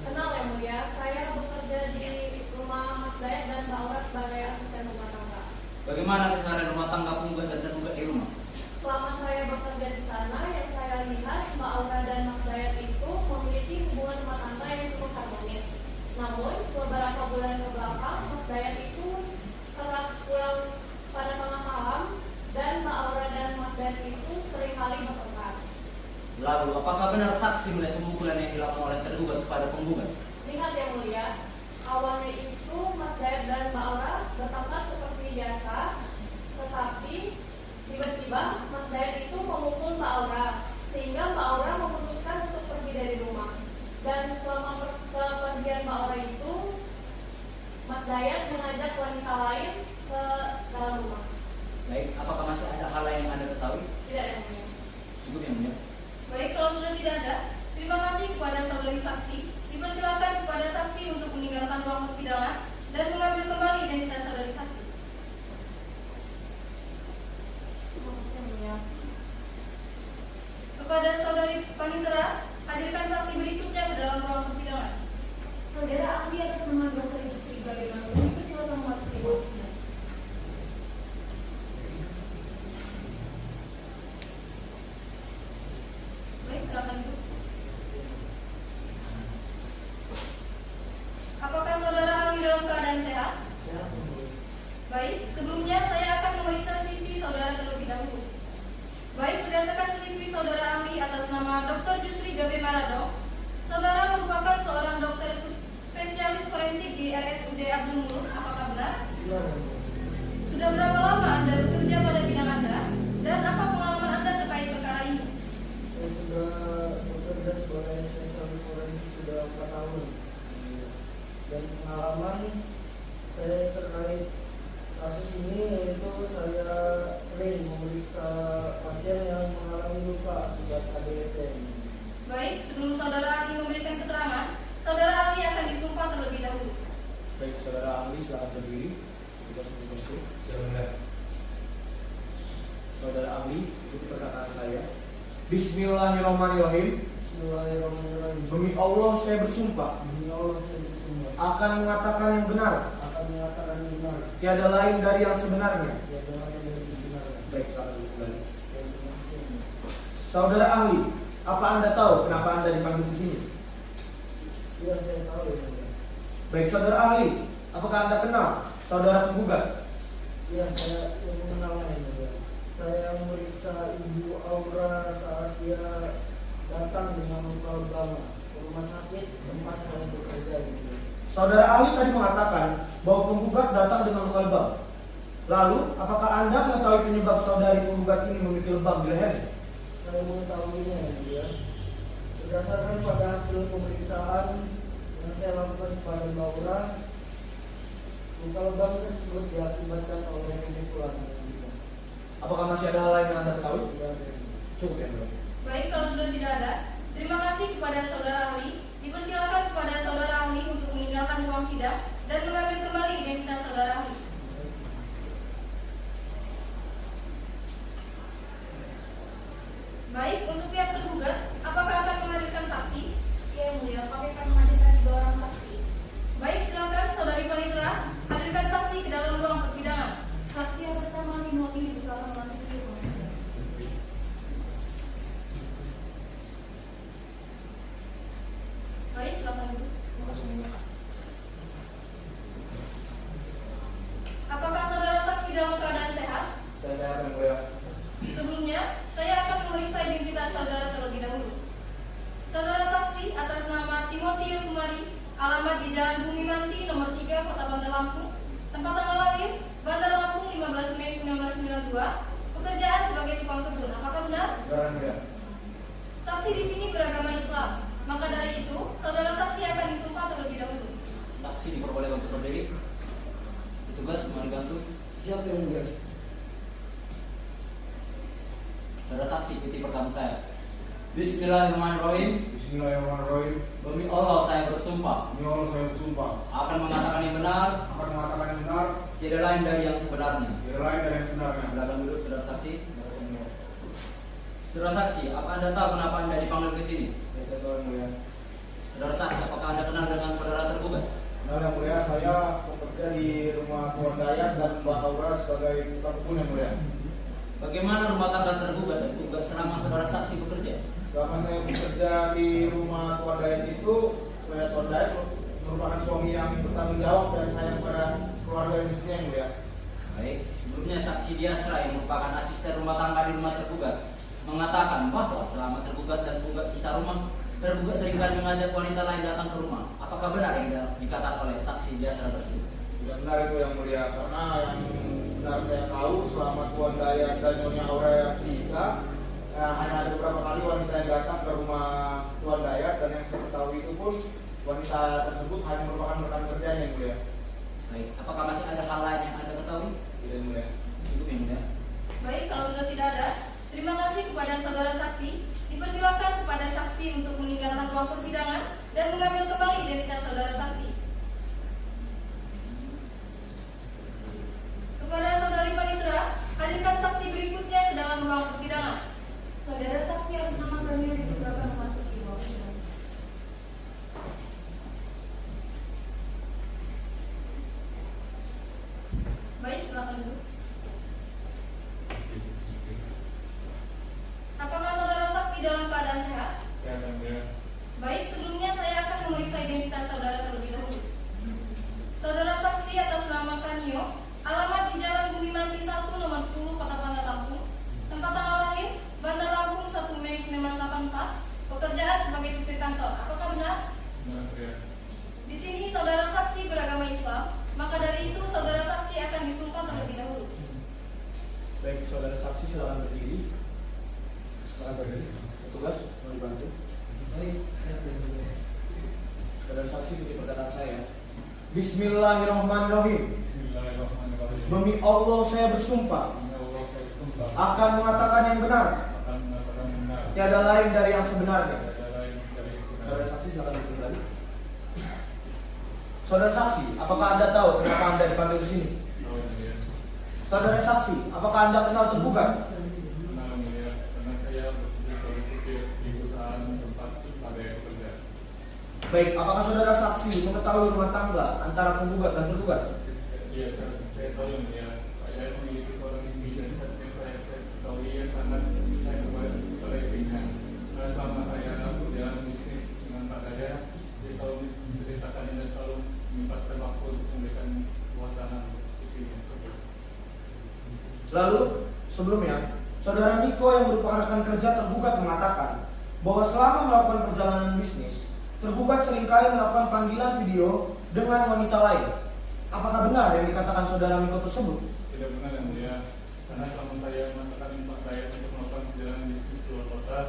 Kenal yang mulia, saya bekerja di rumah Mas Dayat dan Mbak Aura sebagai asisten rumah tangga. Bagaimana keseharian rumah tangga penggugat dan tergugat di rumah? Selama saya bekerja di sana, yang saya lihat Mbak Aura dan Mas Dayat itu memiliki hubungan rumah tangga yang cukup harmonis. Namun, beberapa bulan ke belakang, Mas Dayat itu kerap pulang pada tengah malam dan Mbak Aura dan Mas Dayat itu seringkali bertengkar. Lalu, apakah benar saksi melihat pemukulan yang dilakukan oleh tergugat kepada penggugat? Lihat yang mulia, awalnya itu Mas Dayat dan Mbak Aura bertengkar seperti biasa, tetapi tiba-tiba Mas Dayat itu memukul Mbak Aura, sehingga Mbak Aura memutuskan untuk pergi dari rumah. Dan selama kepergian Mbak Aura itu, Mas Dayat mengajak wanita lain ke dalam rumah. Baik, apakah masih ada hal lain yang Anda ketahui? Tidak yang mulia. Cukup yang mulia. Baik, kalau sudah tidak ada, terima kasih kepada saudari saksi. Dipersilakan kepada saksi untuk meninggalkan ruang persidangan dan mengambil kembali identitas saudari saksi. Yang mulia. Kepada saudari Panitera, hadirkan saksi berikutnya ke dalam ruang persidangan. Saudara ahli atas nama Dr. Yusri Gabriel dipersilakan memasuki ruang sidang. Baik, silakan Ibu. Apakah saudara ahli dalam keadaan sehat? Baik, sebelumnya saya akan memeriksa CV saudara terlebih dahulu. Baik, berdasarkan CV saudara ahli atas nama Dr. Yusri Gabriel Marado, saudara merupakan seorang dokter spesialis forensik di RSUD Abdul Muluk. Apakah benar? Sudah berapa lama Anda bekerja pada bidang Anda? Dan apa pengalaman Anda terkait perkara ini? Saya sudah bekerja sebagai spesialis forensik sudah 4 tahun. Dan pengalaman saya terkait kasus ini yaitu saya sering memeriksa pasien yang mengalami luka akibat KDRT. Baik, sebelum saudara ahli memberikan keterangan, saudara ahli akan disumpah terlebih dahulu. Baik, saudara ahli silakan berdiri. Saudara ahli, ikuti perkataan saya. Bismillahirrahmanirrahim. Bismillahirrahmanirrahim. Demi Allah saya bersumpah Demi Allah saya bersumpah akan mengatakan yang benar, akan mengatakan yang benar, tiada lain dari yang sebenarnya. tiada lain dari kebenaran. Baik, saudara kembali. Dan terima kasih. Saudara ahli, apa Anda tahu kenapa Anda dipanggil di sini? Ya, saya tahu ya. Baik, saudara ahli, apakah Anda kenal saudara penggugat? Ya, saya mengenalnya ya. Saya memeriksa Ibu Aura saat dia datang dengan luka lebam ke rumah sakit tempat saya bekerja gitu. Saudara ahli tadi mengatakan bahwa penggugat datang dengan luka lebam. Lalu, apakah Anda mengetahui penyebab saudari penggugat ini memiliki lebam di lehernya? Saya mengetahuinya ya. Berdasarkan pada hasil pemeriksaan yang saya lakukan kepada Mbak Aura, luka lebam tersebut diakibatkan oleh pemukulan. Apakah masih ada hal lain yang Anda ketahui? Ya, Cukup ya, Bro. Baik, kalau sudah tidak ada, terima kasih kepada saudara ahli. Dipersilakan kepada saudara ahli untuk meninggalkan ruang sidang dan mengambil kembali identitas saudara ahli. Baik, untuk pihak tergugat, apakah akan menghadirkan saksi? Ya, yang mulia, kami akan menghadirkan 2 orang saksi. Baik, silakan saudari Panitera, hadirkan saksi ke dalam ruang persidangan. Saksi atas nama Timothy dipersilakan memasuki ruang sidang. Baik, silakan dulu. Apakah saudara saksi dalam keadaan sehat? Saya sehat yang mulia. Sebelumnya, saya akan memeriksa identitas saudara terlebih dahulu. Saudara saksi atas nama Timothy Yusumari, alamat di Jalan Bumi Manti, nomor 3, Kota Bandar Lampung, tempat tanggal lahir, Bandar Lampung, 15 Mei 1992, pekerjaan sebagai tukang kebun. Apakah benar? Benar, mulia. Saksi di sini beragama Islam. Maka dari itu, saudara saksi akan disumpah terlebih dahulu. Saksi diperbolehkan untuk berdiri. Petugas mari bantu. siapa yang mulia? Saudara saksi, ikuti perkataan saya. Bismillahirrahmanirrahim. Bismillahirrahmanirrahim. Demi Allah saya bersumpah Demi Allah saya bersumpah akan mengatakan yang benar, akan mengatakan yang benar, tidak lain dari yang sebenarnya. tidak lain dari yang sebenarnya. Silakan duduk. saksi. Saudara saksi, apa Anda tahu kenapa Anda dipanggil ke sini? Saya tahu yang mulia. Saudara saksi, apakah Anda kenal dengan saudara tergugat? Benar yang mulia, saya bekerja di rumah Tuan Dayat dan Mbak Aura sebagai tukang kebun yang mulia. Bagaimana rumah tangga tergugat dan tergugat selama saudara saksi bekerja? Selama saya bekerja di rumah Tuan Dayat itu, saya Tuan Dayat merupakan suami yang bertanggung jawab dan sayang kepada keluarga istrinya yang mulia. Baik, sebelumnya saksi Diasra yang merupakan asisten rumah tangga di rumah tergugat mengatakan bahwa selama tergugat dan tergugat bisa rumah, tergugat seringkali mengajak wanita lain datang ke rumah. Apakah benar yang dikatakan oleh saksi Diasra tersebut? Tidak benar itu yang mulia, karena yang benar saya tahu selama Tuan Dayat dan Nyonya Aura yang bisa, hanya ada beberapa kali wanita yang datang ke rumah Tuan Dayat, dan yang saya tahu itu pun wanita tersebut hanya merupakan rekan kerjanya yang mulia. Baik, apakah masih ada hal lain yang Anda ketahui? Tidak yang mulia. Cukup yang mulia. Baik, kalau sudah tidak ada, terima kasih kepada saudara saksi. Dipersilakan kepada saksi untuk meninggalkan ruang persidangan dan mengambil kembali identitas saudara saksi. Kepada saudari Panitra, hadirkan saksi berikutnya ke dalam ruang persidangan. Saudara saksi atas nama kami dipersilakan memasuki ruang sidang. Baik, silakan duduk. Apakah saudara saksi dalam keadaan sehat? Ya, yang mulia. Baik, sebelumnya saya akan memeriksa identitas saudara terlebih dahulu. Saudara saksi atas nama Kanyo, alamat di Jalan Bumi Manti 1 nomor 10 Kota Bandar Lampung, tempat tanggal lahir Bandar Lampung 1 Mei 1984, pekerjaan sebagai supir kantor. Apakah benar? Benar, ya. Di sini saudara saksi beragama Islam, maka dari itu saudara saksi akan disumpah terlebih dahulu. Baik, saudara saksi silakan berdiri. Silakan berdiri. Petugas mau dibantu. Saudara saksi ikuti perkataan saya. Bismillahirrahmanirrahim. Bismillahirrahmanirrahim. Demi Allah saya bersumpah Ya Allah, saya bersumpah akan mengatakan yang benar, akan mengatakan benar. tiada lain dari yang sebenarnya. Tiada lain dari benar. Saudara saksi silakan kembali. Saudara saksi, apakah Anda tahu kenapa Anda dipanggil ke sini? Tahu yang mulia. Saudara saksi, apakah Anda kenal tergugat? Benar yang mulia, karena saya bekerja sebagai supir di perusahaan tempat ada yang bekerja. Baik, apakah saudara saksi mengetahui rumah tangga antara penggugat dan tergugat? Iya, saya tahu yang mulia. Saya memiliki seorang istri dan yang saya ketahui yang sangat saya kepada istrinya. Karena selama saya berjalan bisnis dengan Pak Daya, dia selalu menceritakannya dan selalu menyempatkan waktu untuk memberikan wacana istrinya tersebut. Lalu, sebelumnya, saudara Niko yang merupakan rekan kerja tergugat mengatakan bahwa selama melakukan perjalanan bisnis, tergugat seringkali melakukan panggilan video dengan wanita lain. Apakah benar yang dikatakan saudara Niko tersebut? Tidak benar yang mulia, karena selama saya mengatakan Pak Daya untuk melakukan perjalanan bisnis keluar kota,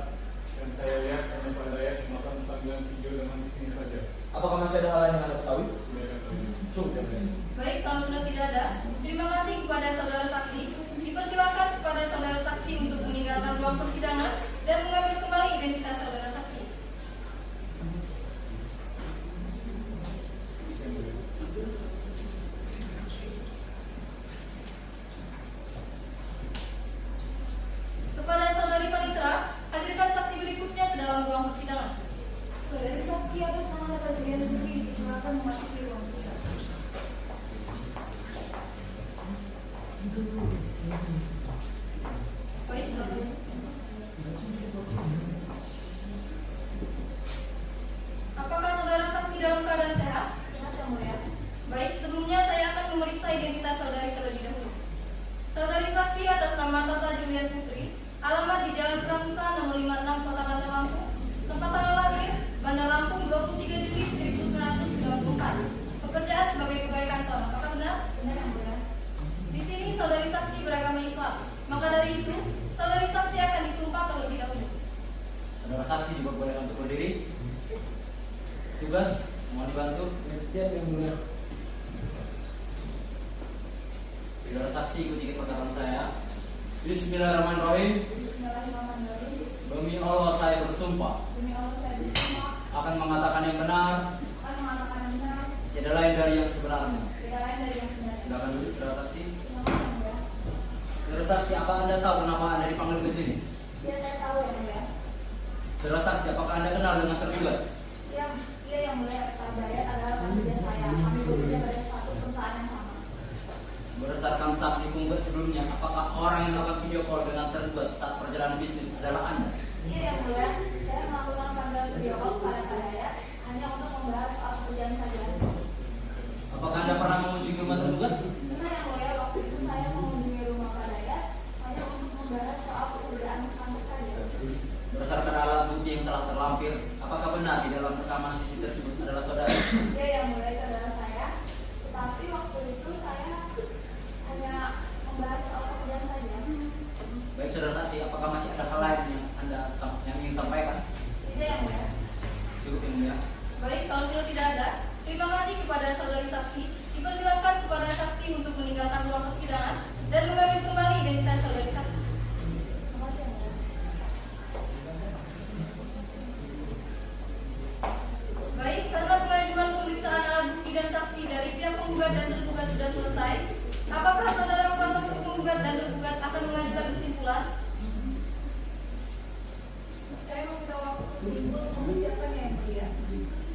dan saya lihat hanya Pak Daya yang melakukan panggilan video dengan istrinya saja. Apakah masih ada hal lain yang Anda ketahui? Tidak ada tahu. Cukup ya, Bang. Baik, kalau sudah tidak ada, terima kasih kepada saudara saksi. Dipersilakan kepada saudara saksi untuk meninggalkan ruang persidangan dan mengambil kembali identitas saudara saksi. Kepada saudari Panitra, hadirkan saksi berikutnya ke dalam ruang persidangan. Saudara saksi atas nama Adrian Putri dipersilakan memasuki ruang sidang. Baik, silakan. Apakah saudara saksi dalam keadaan sehat? Sehat yang mulia. Baik, sebelumnya saya akan memeriksa identitas saudari terlebih dahulu. Saudari saksi atas nama Tata Julian Putri, alamat di Jalan Pramuka nomor 56 Kota Bandar Lampung, tempat tanggal lahir Bandar Lampung 23 Juli 1994. Pekerjaan sebagai pegawai kantor. Apakah benar? Benar yang mulia. Di sini saudari saksi beragama Islam. Maka dari itu, saudari saksi akan disumpah terlebih dahulu. Saudara saksi diperbolehkan untuk berdiri. Tugas, mohon dibantu. Siap yang mulia. Saudara saksi ikuti perkataan saya. Bismillahirrahmanirrahim. Bismillahirrahmanirrahim. Demi Allah saya bersumpah Demi Allah saya bersumpah akan mengatakan yang benar, akan mengatakan yang benar, tiada lain dari yang sebenarnya. tidak lain dari yang sebenarnya. Silakan duduk, saudara saksi. Terima kasih yang mulia. Saudara saksi, apa Anda tahu kenapa Anda dipanggil ke sini? Ya, saya tahu yang mulia. Saudara saksi, apakah Anda kenal dengan tergugat? Iya yang mulia, Pak Dayat adalah presiden saya. Kami bekerja pada satu perusahaan yang sama. Berdasarkan saksi penggugat sebelumnya, apakah orang yang melakukan video call dengan tergugat saat perjalanan bisnis adalah Anda? Iya yang mulia, saya melakukan panggilan video call kepada Pak Dayat hanya untuk membahas soal pekerjaan saja. Apakah Anda pernah mengunjungi rumah tergugat? Benar yang mulia, waktu itu saya mengunjungi rumah Pak Dayat hanya untuk membahas soal pekerjaan kantor saja. Berdasarkan alat bukti yang telah terlampir, apakah benar di dalam rekaman CCTV tersebut adalah saudara? Iya yang mulia, itu adalah saya. Tetapi waktu itu saya hanya membahas soal pekerjaan saja. Baik saudara saksi, apakah masih ada hal lain yang ingin sampaikan? Tidak yang mulia. Cukup yang mulia. Baik, kalau sudah tidak ada, terima kasih kepada saudari saksi. Dipersilakan kepada saksi untuk meninggalkan ruang persidangan dan mengambil kembali identitas saudari saksi. Terima kasih yang mulia. Baik, karena pengajuan pemeriksaan alat bukti dan saksi dari pihak penggugat dan tergugat sudah selesai, apakah saudara kuasa hukum penggugat dan tergugat akan mengajukan kesimpulan? Saya meminta waktu untuk mempersiapkannya yang mulia.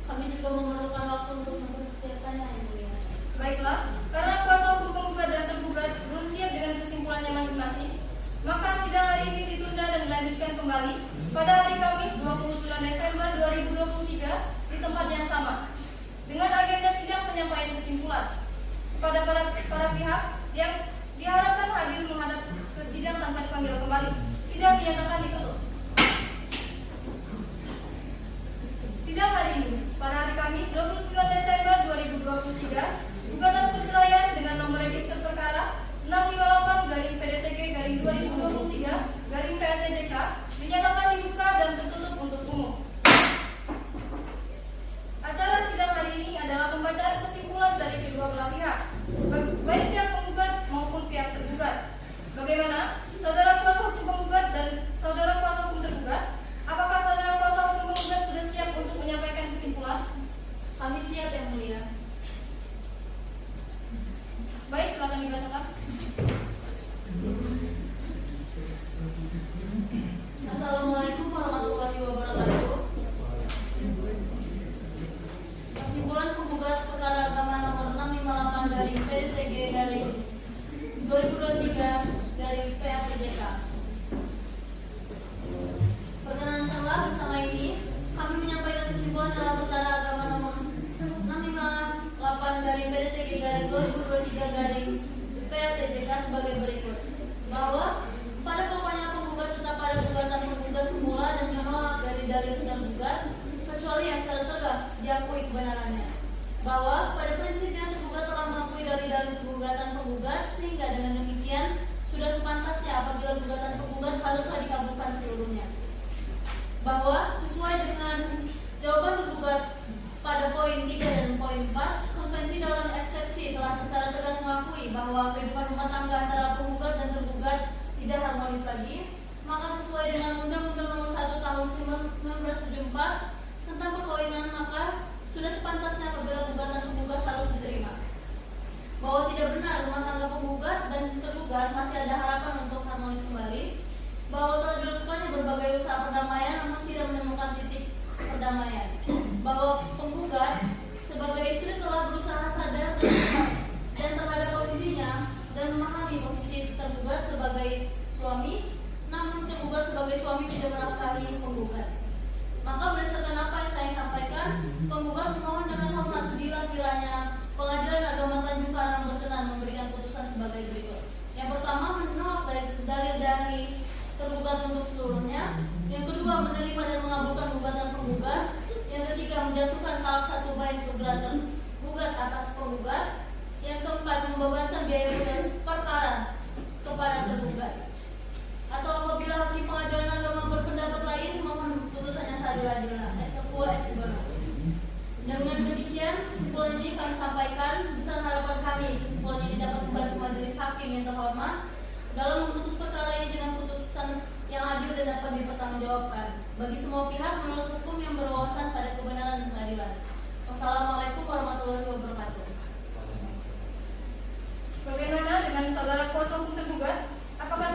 Kami juga memerlukan waktu untuk mempersiapkannya yang mulia. Baiklah, karena kuasa hukum penggugat dan tergugat belum siap dengan kesimpulannya masing-masing, maka sidang hari ini ditunda dan dilanjutkan kembali pada hari Kamis 29 Desember 2023 di tempat yang sama dengan agenda sidang penyampaian kesimpulan kepada para pihak yang diharapkan hadir menghadap ke sidang tanpa dipanggil kembali. Sidang dinyatakan ditutup. Sidang hari ini pada hari Kamis 29 Desember 2023, gugatan perceraian dengan nomor register perkara 658-PDTG-2023-PATJK dinyatakan dibuka dan tertutup untuk umum. Acara sidang hari ini adalah pembacaan kesimpulan dari kedua belah pihak, baik pihak penggugat maupun pihak tergugat. Bagaimana, saudara kuasa hukum penggugat dan saudara kuasa hukum tergugat? Apakah saudara kuasa hukum penggugat sudah siap untuk menyampaikan kesimpulan? Kami siap yang mulia. Baik, silakan dibacakan. Assalamualaikum warahmatullahi wabarakatuh. Kesimpulan penggugat perkara agama nomor 658 dari PDTG dari 2023 dari PATJK. Perkenankanlah bersama ini kami menyampaikan kesimpulan dalam perkara agama nomor 658 dari PDTG dari 2023 dari PATJK sebagai berikut. Bahwa pada pokoknya penggugat tetap pada gugatan penggugat semula dan menolak dari dalil tergugat kecuali yang secara tegas diakui kebenarannya. Bahwa pada prinsipnya tergugat telah mengakui dalil-dalil gugatan penggugat sehingga dengan demikian sudah sepantasnya apabila gugatan penggugat haruslah dikabulkan seluruhnya. Bahwa sesuai dengan jawaban tergugat pada poin 3 dan poin 4, konvensi dalam eksepsi telah secara tegas mengakui bahwa kehidupan rumah tangga antara penggugat dan tergugat tidak harmonis lagi, maka sesuai dengan Undang-Undang Nomor 1 Tahun 1974 tentang perkawinan, maka sudah sepantasnya apabila gugatan penggugat harus diterima. Bahwa tidak benar rumah tangga penggugat dan tergugat masih ada harapan untuk harmonis kembali. Bahwa telah dilakukannya berbagai usaha perdamaian namun tidak menemukan titik perdamaian. Bahwa penggugat sebagai istri telah berusaha sadar dan terhadap posisinya dan memahami posisi tergugat sebagai suami, namun tergugat sebagai suami tidak menafkahi penggugat. Maka berdasarkan apa yang saya sampaikan, penggugat memohon dengan hormat sebilang-bilangnya Pengadilan Agama Tanjung Karang berkenan memberikan putusan sebagai berikut. Yang pertama, menolak dalil-dalil tergugat untuk seluruhnya. Yang kedua, menerima dan mengabulkan gugatan penggugat. Yang ketiga, menjatuhkan talak 1 baik segera tergugat atas penggugat. Yang keempat, membebankan biaya perkara kepada tergugat. Atau apabila hakim pengadilan agama berpendapat lain, mohon putusannya seadil-adilnya. Eksekuo ex bono. Dengan demikian, kesimpulan ini kami sampaikan. Besar harapan kami, kesimpulan ini dapat membantu majelis hakim yang terhormat dalam memutus perkara ini dengan putusan yang adil dan dapat dipertanggungjawabkan bagi semua pihak menurut hukum yang berwawasan pada kebenaran dan keadilan. Wassalamualaikum warahmatullahi wabarakatuh. Bagaimana dengan saudara kuasa hukum tergugat? Apakah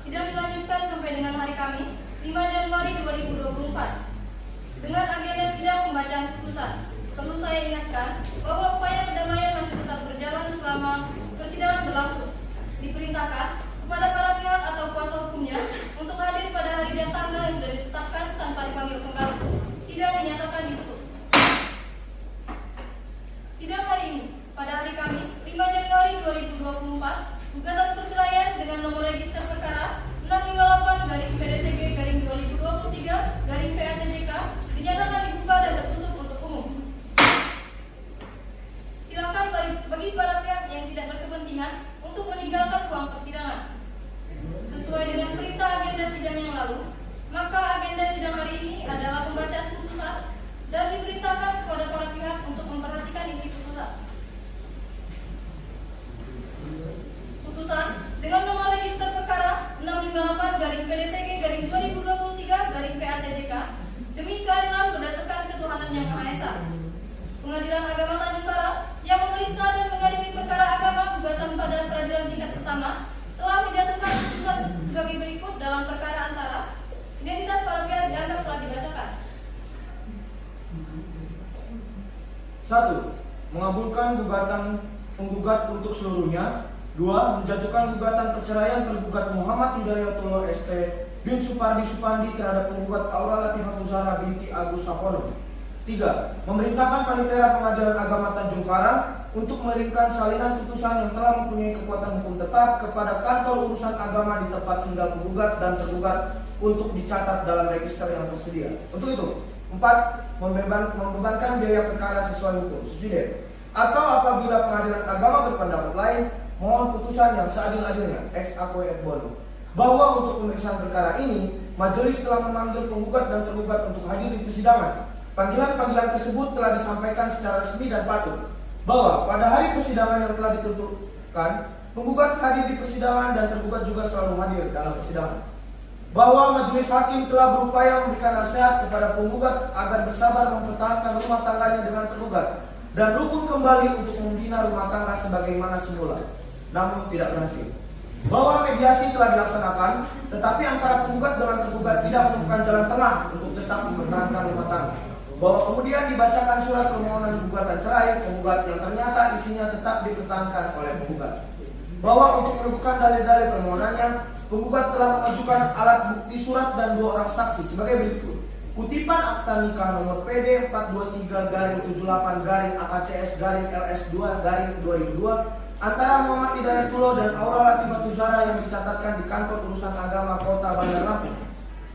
Sidang dilanjutkan sampai dengan hari Kamis 5 Januari 2024 dengan agenda sidang pembacaan putusan. Perlu saya ingatkan bahwa upaya perdamaian masih tetap berjalan selama persidangan berlangsung. Diperintahkan kepada para pihak atau kuasa hukumnya untuk hadir pada hari dan tanggal yang sudah ditetapkan tanpa dipanggil kembali. Sidang dinyatakan ditutup. Sidang hari ini pada hari Kamis 5 Januari 2024 gugatan perceraian dengan nomor register perkara 658-PDTG-2023-PATJK dinyatakan dibuka dan tertutup untuk umum. Silakan bagi para pihak yang tidak berkepentingan untuk meninggalkan ruang persidangan. Sesuai dengan perintah agenda sidang yang lalu, maka agenda sidang hari ini adalah pembacaan putusan dan diperintahkan kepada para pihak untuk memperhatikan isi putusan. Putusan dengan nomor register perkara 658-PDTG-2023-PATJK demi keadilan berdasarkan ketuhanan yang Maha Esa. Pengadilan Agama Tanjung Karang yang memeriksa dan mengadili perkara agama gugatan pada peradilan tingkat pertama telah menjatuhkan putusan sebagai berikut dalam perkara antara identitas para pihak dianggap telah dibacakan. 1. Mengabulkan gugatan penggugat untuk seluruhnya. 2. Menjatuhkan gugatan perceraian tergugat Muhammad Hidayatullah ST bin Supardi Supandi terhadap penggugat Aura Latifah Zahra binti Agus Sapono. 3. Memerintahkan Panitera Pengadilan Agama Tanjung Karang untuk mengirimkan salinan putusan yang telah mempunyai kekuatan hukum tetap kepada kantor urusan agama di tempat tinggal penggugat dan tergugat untuk dicatat dalam register yang tersedia. Untuk itu, 4. Membebankan biaya perkara sesuai hukum subsidiar. Atau apabila pengadilan agama berpendapat lain, mohon putusan yang seadil-adilnya ex aequo et bono bahwa untuk pemeriksaan perkara ini majelis telah memanggil penggugat dan tergugat untuk hadir di persidangan. Panggilan-panggilan tersebut telah disampaikan secara resmi dan patut bahwa pada hari persidangan yang telah ditentukan penggugat hadir di persidangan dan tergugat juga selalu hadir dalam persidangan. Bahwa majelis hakim telah berupaya memberikan nasihat kepada penggugat agar bersabar mempertahankan rumah tangganya dengan tergugat dan rukun kembali untuk membina rumah tangga sebagaimana semula, namun tidak berhasil. Bahwa mediasi telah dilaksanakan, tetapi antara penggugat dengan tergugat tidak menemukan jalan tengah untuk tetap mempertahankan rumah tangga. Bahwa kemudian dibacakan surat permohonan gugatan cerai penggugat yang ternyata isinya tetap dipertahankan oleh penggugat. Bahwa untuk menentukan dalil-dalil permohonannya, penggugat telah mengajukan alat bukti surat dan 2 orang saksi sebagai berikut. Kutipan akta nikah nomor PD 423-AKCS-LS2-LS2-2002 antara Muhammad Hidayatullah dan Aura Latifah Zahra yang dicatatkan di kantor urusan agama Kota Bandar Lampung.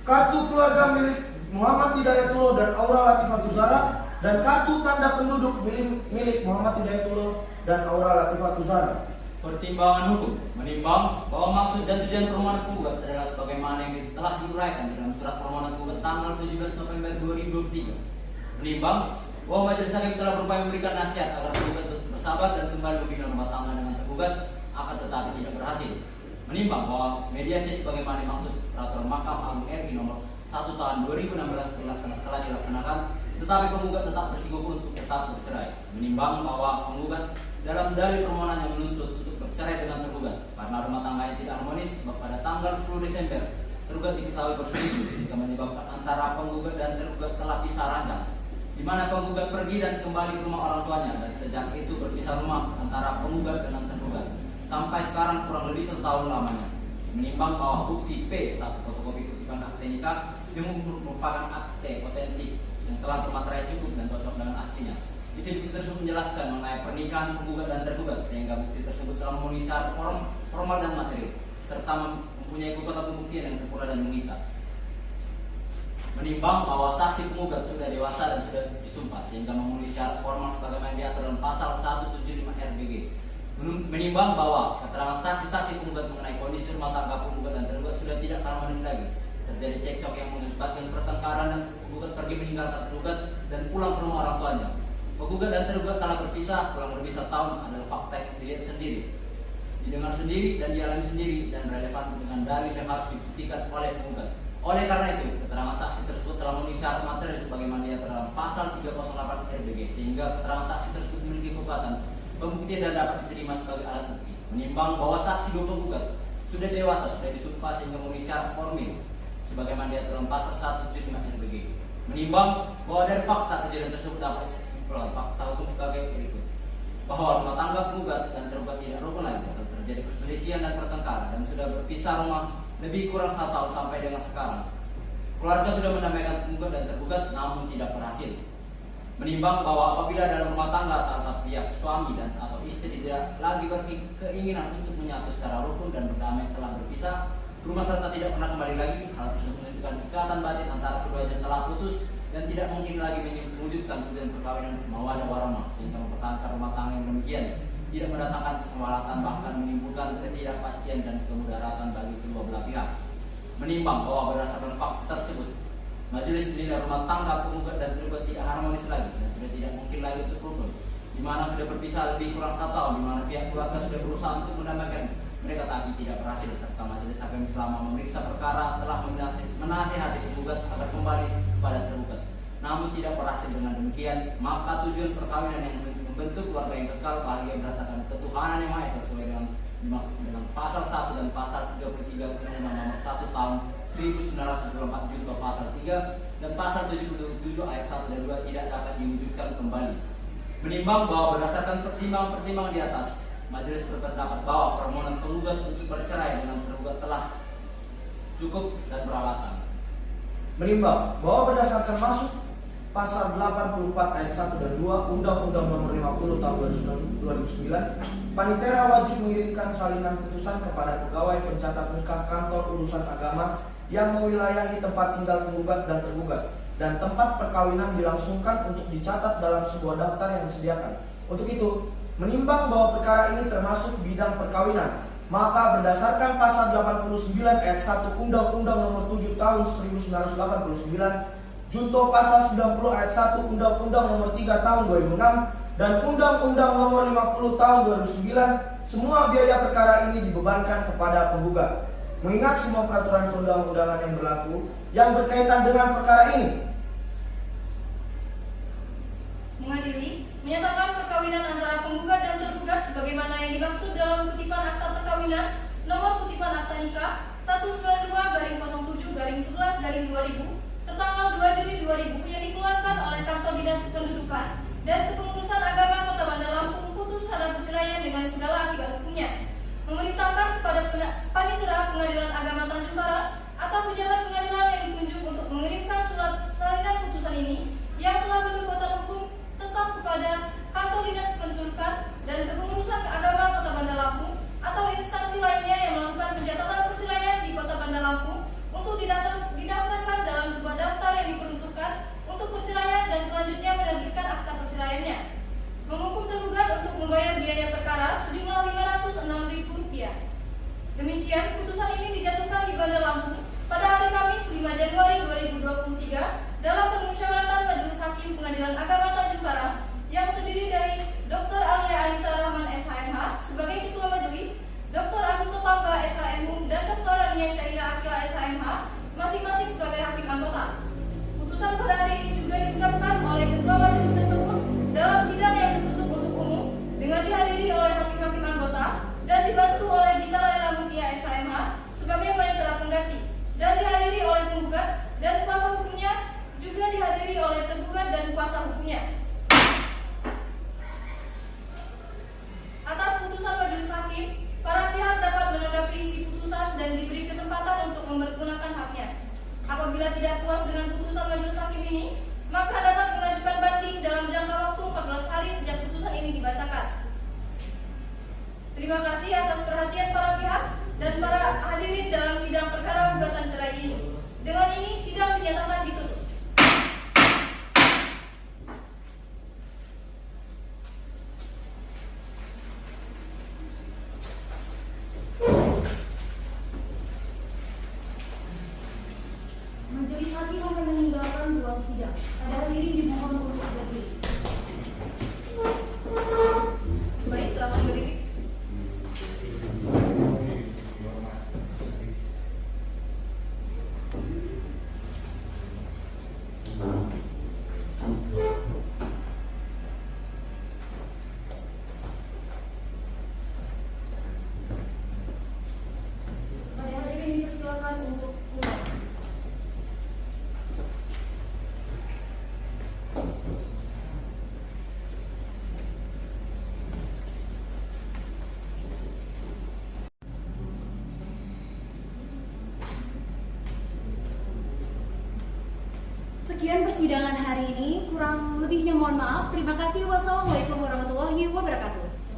Kartu keluarga milik Muhammad Hidayatullah dan Aura Latifah Zahra dan kartu tanda penduduk milik Muhammad Hidayatullah dan Aura Latifah Zahra. Pertimbangan hukum menimbang bahwa maksud dan tujuan permohonan penggugat adalah sebagaimana yang telah diuraikan dalam surat permohonan penggugat tanggal 17 November 2023. Menimbang bahwa majelis hakim telah berupaya memberikan nasihat agar penggugat bersabar dan kembali membina rumah tangga dengan tergugat, akan tetapi tidak berhasil. Menimbang bahwa mediasi sebagaimana dimaksud peraturan Mahkamah Agung RI nomor 1 tahun 2016 telah dilaksanakan, tetapi penggugat tetap bersikukuh untuk tetap bercerai. Menimbang bahwa penggugat dalam dalil permohonan yang menuntut untuk bercerai dengan tergugat karena rumah tangganya tidak harmonis, sebab pada tanggal 10 Desember tergugat diketahui berselingkuh sehingga menyebabkan antara penggugat dan tergugat telah pisah ranjang, di mana penggugat pergi dan kembali ke rumah orang tuanya, dan sejak itu berpisah rumah antara penggugat dengan tergugat sampai sekarang kurang lebih 1 tahun lamanya. Menimbang bahwa bukti P satu fotokopi kutipan akte nikah yang merupakan akte otentik yang telah bermaterai cukup dan cocok dengan aslinya. Isi bukti tersebut menjelaskan mengenai pernikahan penggugat dan tergugat, sehingga bukti tersebut telah memenuhi syarat formal dan material, serta mempunyai kekuatan pembuktian yang sempurna dan mengikat. Menimbang bahwa saksi penggugat sudah dewasa dan sudah disumpah, sehingga memenuhi syarat formal sebagaimana diatur dalam pasal 175 RBG. Menimbang bahwa keterangan saksi-saksi penggugat mengenai kondisi rumah tangga penggugat dan tergugat sudah tidak harmonis lagi. Terjadi cekcok yang mengakibatkan pertengkaran dan penggugat pergi meninggalkan tergugat dan pulang ke rumah orang tuanya. Penggugat dan tergugat telah berpisah kurang lebih 1 tahun adalah fakta yang dilihat sendiri, didengar sendiri dan dialami sendiri dan relevan dengan dalil yang harus dibuktikan oleh penggugat. Oleh karena itu, keterangan saksi tersebut telah memenuhi syarat materi sebagaimana diatur dalam pasal 308 RBG, sehingga keterangan saksi tersebut memiliki kekuatan pembuktian dan dapat diterima sebagai alat bukti. Menimbang bahwa saksi 2 penggugat sudah dewasa, sudah disumpah sehingga memenuhi syarat formil sebagaimana diatur dalam pasal 175 NBG. Menimbang bahwa dari fakta kejadian tersebut dapat kesimpulan fakta hukum sebagai berikut: bahwa rumah tangga penggugat dan tergugat tidak rukun lagi atau terjadi perselisihan dan pertengkaran dan sudah berpisah rumah lebih kurang 1 tahun sampai dengan sekarang. Keluarga sudah mendamaikan penggugat dan tergugat namun tidak berhasil. Menimbang bahwa apabila dalam rumah tangga salah satu pihak suami dan atau istri tidak lagi berkeinginan untuk menyatu secara rukun dan berdamai telah berpisah rumah serta tidak pernah kembali lagi, hal tersebut menunjukkan ikatan batin antara keduanya telah putus dan tidak mungkin lagi mewujudkan tujuan perkawinan mawaddah warahmah sehingga mempertahankan rumah tangga yang demikian tidak mendatangkan keselamatan bahkan menimbulkan ketidakpastian dan kemudaratan bagi kedua belah pihak. Menimbang bahwa berdasarkan fakta tersebut majelis menilai rumah tangga penggugat dan tergugat tidak harmonis lagi dan sudah tidak mungkin lagi untuk rukun, di mana sudah berpisah lebih kurang 1 tahun, di mana pihak keluarga sudah berusaha untuk mendamaikan mereka tapi tidak berhasil, serta majelis hakim selama memeriksa perkara telah menasihati penggugat agar kembali pada tergugat, namun tidak berhasil. Dengan demikian maka tujuan perkawinan yang membentuk keluarga yang kekal bahagia berdasarkan ketuhanan yang maha esa sesuai dengan dimaksud dengan pasal 1 dan pasal 33 Undang-Undang Nomor 1 Tahun 1924 junto pasal 3 dan pasal 77 ayat 1 dan 2 tidak dapat diwujudkan kembali. Menimbang bahwa berdasarkan pertimbangan-pertimbangan di atas, majelis berpendapat bahwa permohonan penggugat untuk bercerai dengan tergugat telah cukup dan beralasan. Menimbang bahwa berdasarkan masuk pasal 84 ayat 1 dan 2 Undang-Undang Nomor 50 Tahun 2009, panitera wajib mengirimkan salinan putusan kepada pegawai pencatat nikah kantor urusan agama yang mewilayahi tempat tinggal penggugat dan tergugat, dan tempat perkawinan dilangsungkan untuk dicatat dalam sebuah daftar yang disediakan. Untuk itu, menimbang bahwa perkara ini termasuk bidang perkawinan, maka berdasarkan pasal 89 ayat 1 Undang-Undang Nomor 7 Tahun 1989, junto pasal 90 ayat 1 Undang-Undang Nomor 3 Tahun 2006 dan Undang-Undang Nomor 50 Tahun 2009, semua biaya perkara ini dibebankan kepada penggugat. Mengingat semua peraturan perundang-undangan yang berlaku yang berkaitan dengan perkara ini, mengadili menyatakan perkawinan antara penggugat dan tergugat sebagaimana yang dimaksud dalam kutipan akta perkawinan nomor kutipan akta nikah 192/07/11/2000 tertanggal 2 Juli 2000 yang dikeluarkan oleh Kantor Dinas Kependudukan dan Kepengurusan Agama Kota Bandar Lampung putus syarat perceraian dengan segala akibat hukumnya. Memerintahkan kepada panitera Pengadilan Agama Tanjung Karang atau pejabat pengadilan yang ditunjuk untuk mengirimkan surat salinan putusan ini yang telah berkekuatan hukum tetap kepada Kantor Dinas Kependudukan dan Kepengurusan Agama Kota Bandar Lampung atau instansi lainnya yang melakukan pencatatan perceraian di Kota Bandar Lampung untuk didaftarkan dalam sebuah daftar yang diperuntukkan untuk perceraian dan selanjutnya menerbitkan akta perceraiannya. Menghukum tergugat untuk membayar biaya perkara sejumlah Rp506.000. Demikian putusan ini dijatuhkan di Bandar Lampung pada hari Kamis 5 Januari 2023 dalam permusyawaratan Majelis Hakim Pengadilan Agama Tanjung Karang yang terdiri dari Dr. Alia Alisa Rahman SHMH sebagai Ketua Majelis, Dr. Agus Topamba SHMH dan Dr. Rania Syaira Akila SHMH masing-masing sebagai hakim anggota. Putusan pada hari ini juga diucapkan oleh Ketua Majelis tersebut dalam sidang yang tertutup untuk umum dengan dihadiri oleh hakim-hakim anggota dan dibantu oleh Dita Laila Mutia SHMH sebagai panitera pengganti dan dihadiri oleh penggugat dan kuasa hukumnya, juga dihadiri oleh tergugat dan kuasa hukumnya. Atas putusan majelis hakim, para pihak dapat menanggapi isi putusan dan diberi kesempatan untuk mempergunakan haknya. Apabila tidak puas dengan putusan majelis hakim ini, maka dapat mengajukan banding dalam jangka waktu 14 hari sejak putusan ini dibacakan. Terima kasih atas perhatian para pihak dan para hadirin dalam sidang perkara gugatan cerai ini. Dengan ini sidang dinyatakan ditutup. Majelis hakim akan meninggalkan ruang sidang. Ada hadirin dimohon untuk berdiri. Baik, silakan berdiri. Sekian persidangan hari ini, kurang lebihnya mohon maaf. Terima kasih. Wassalamualaikum warahmatullahi wabarakatuh.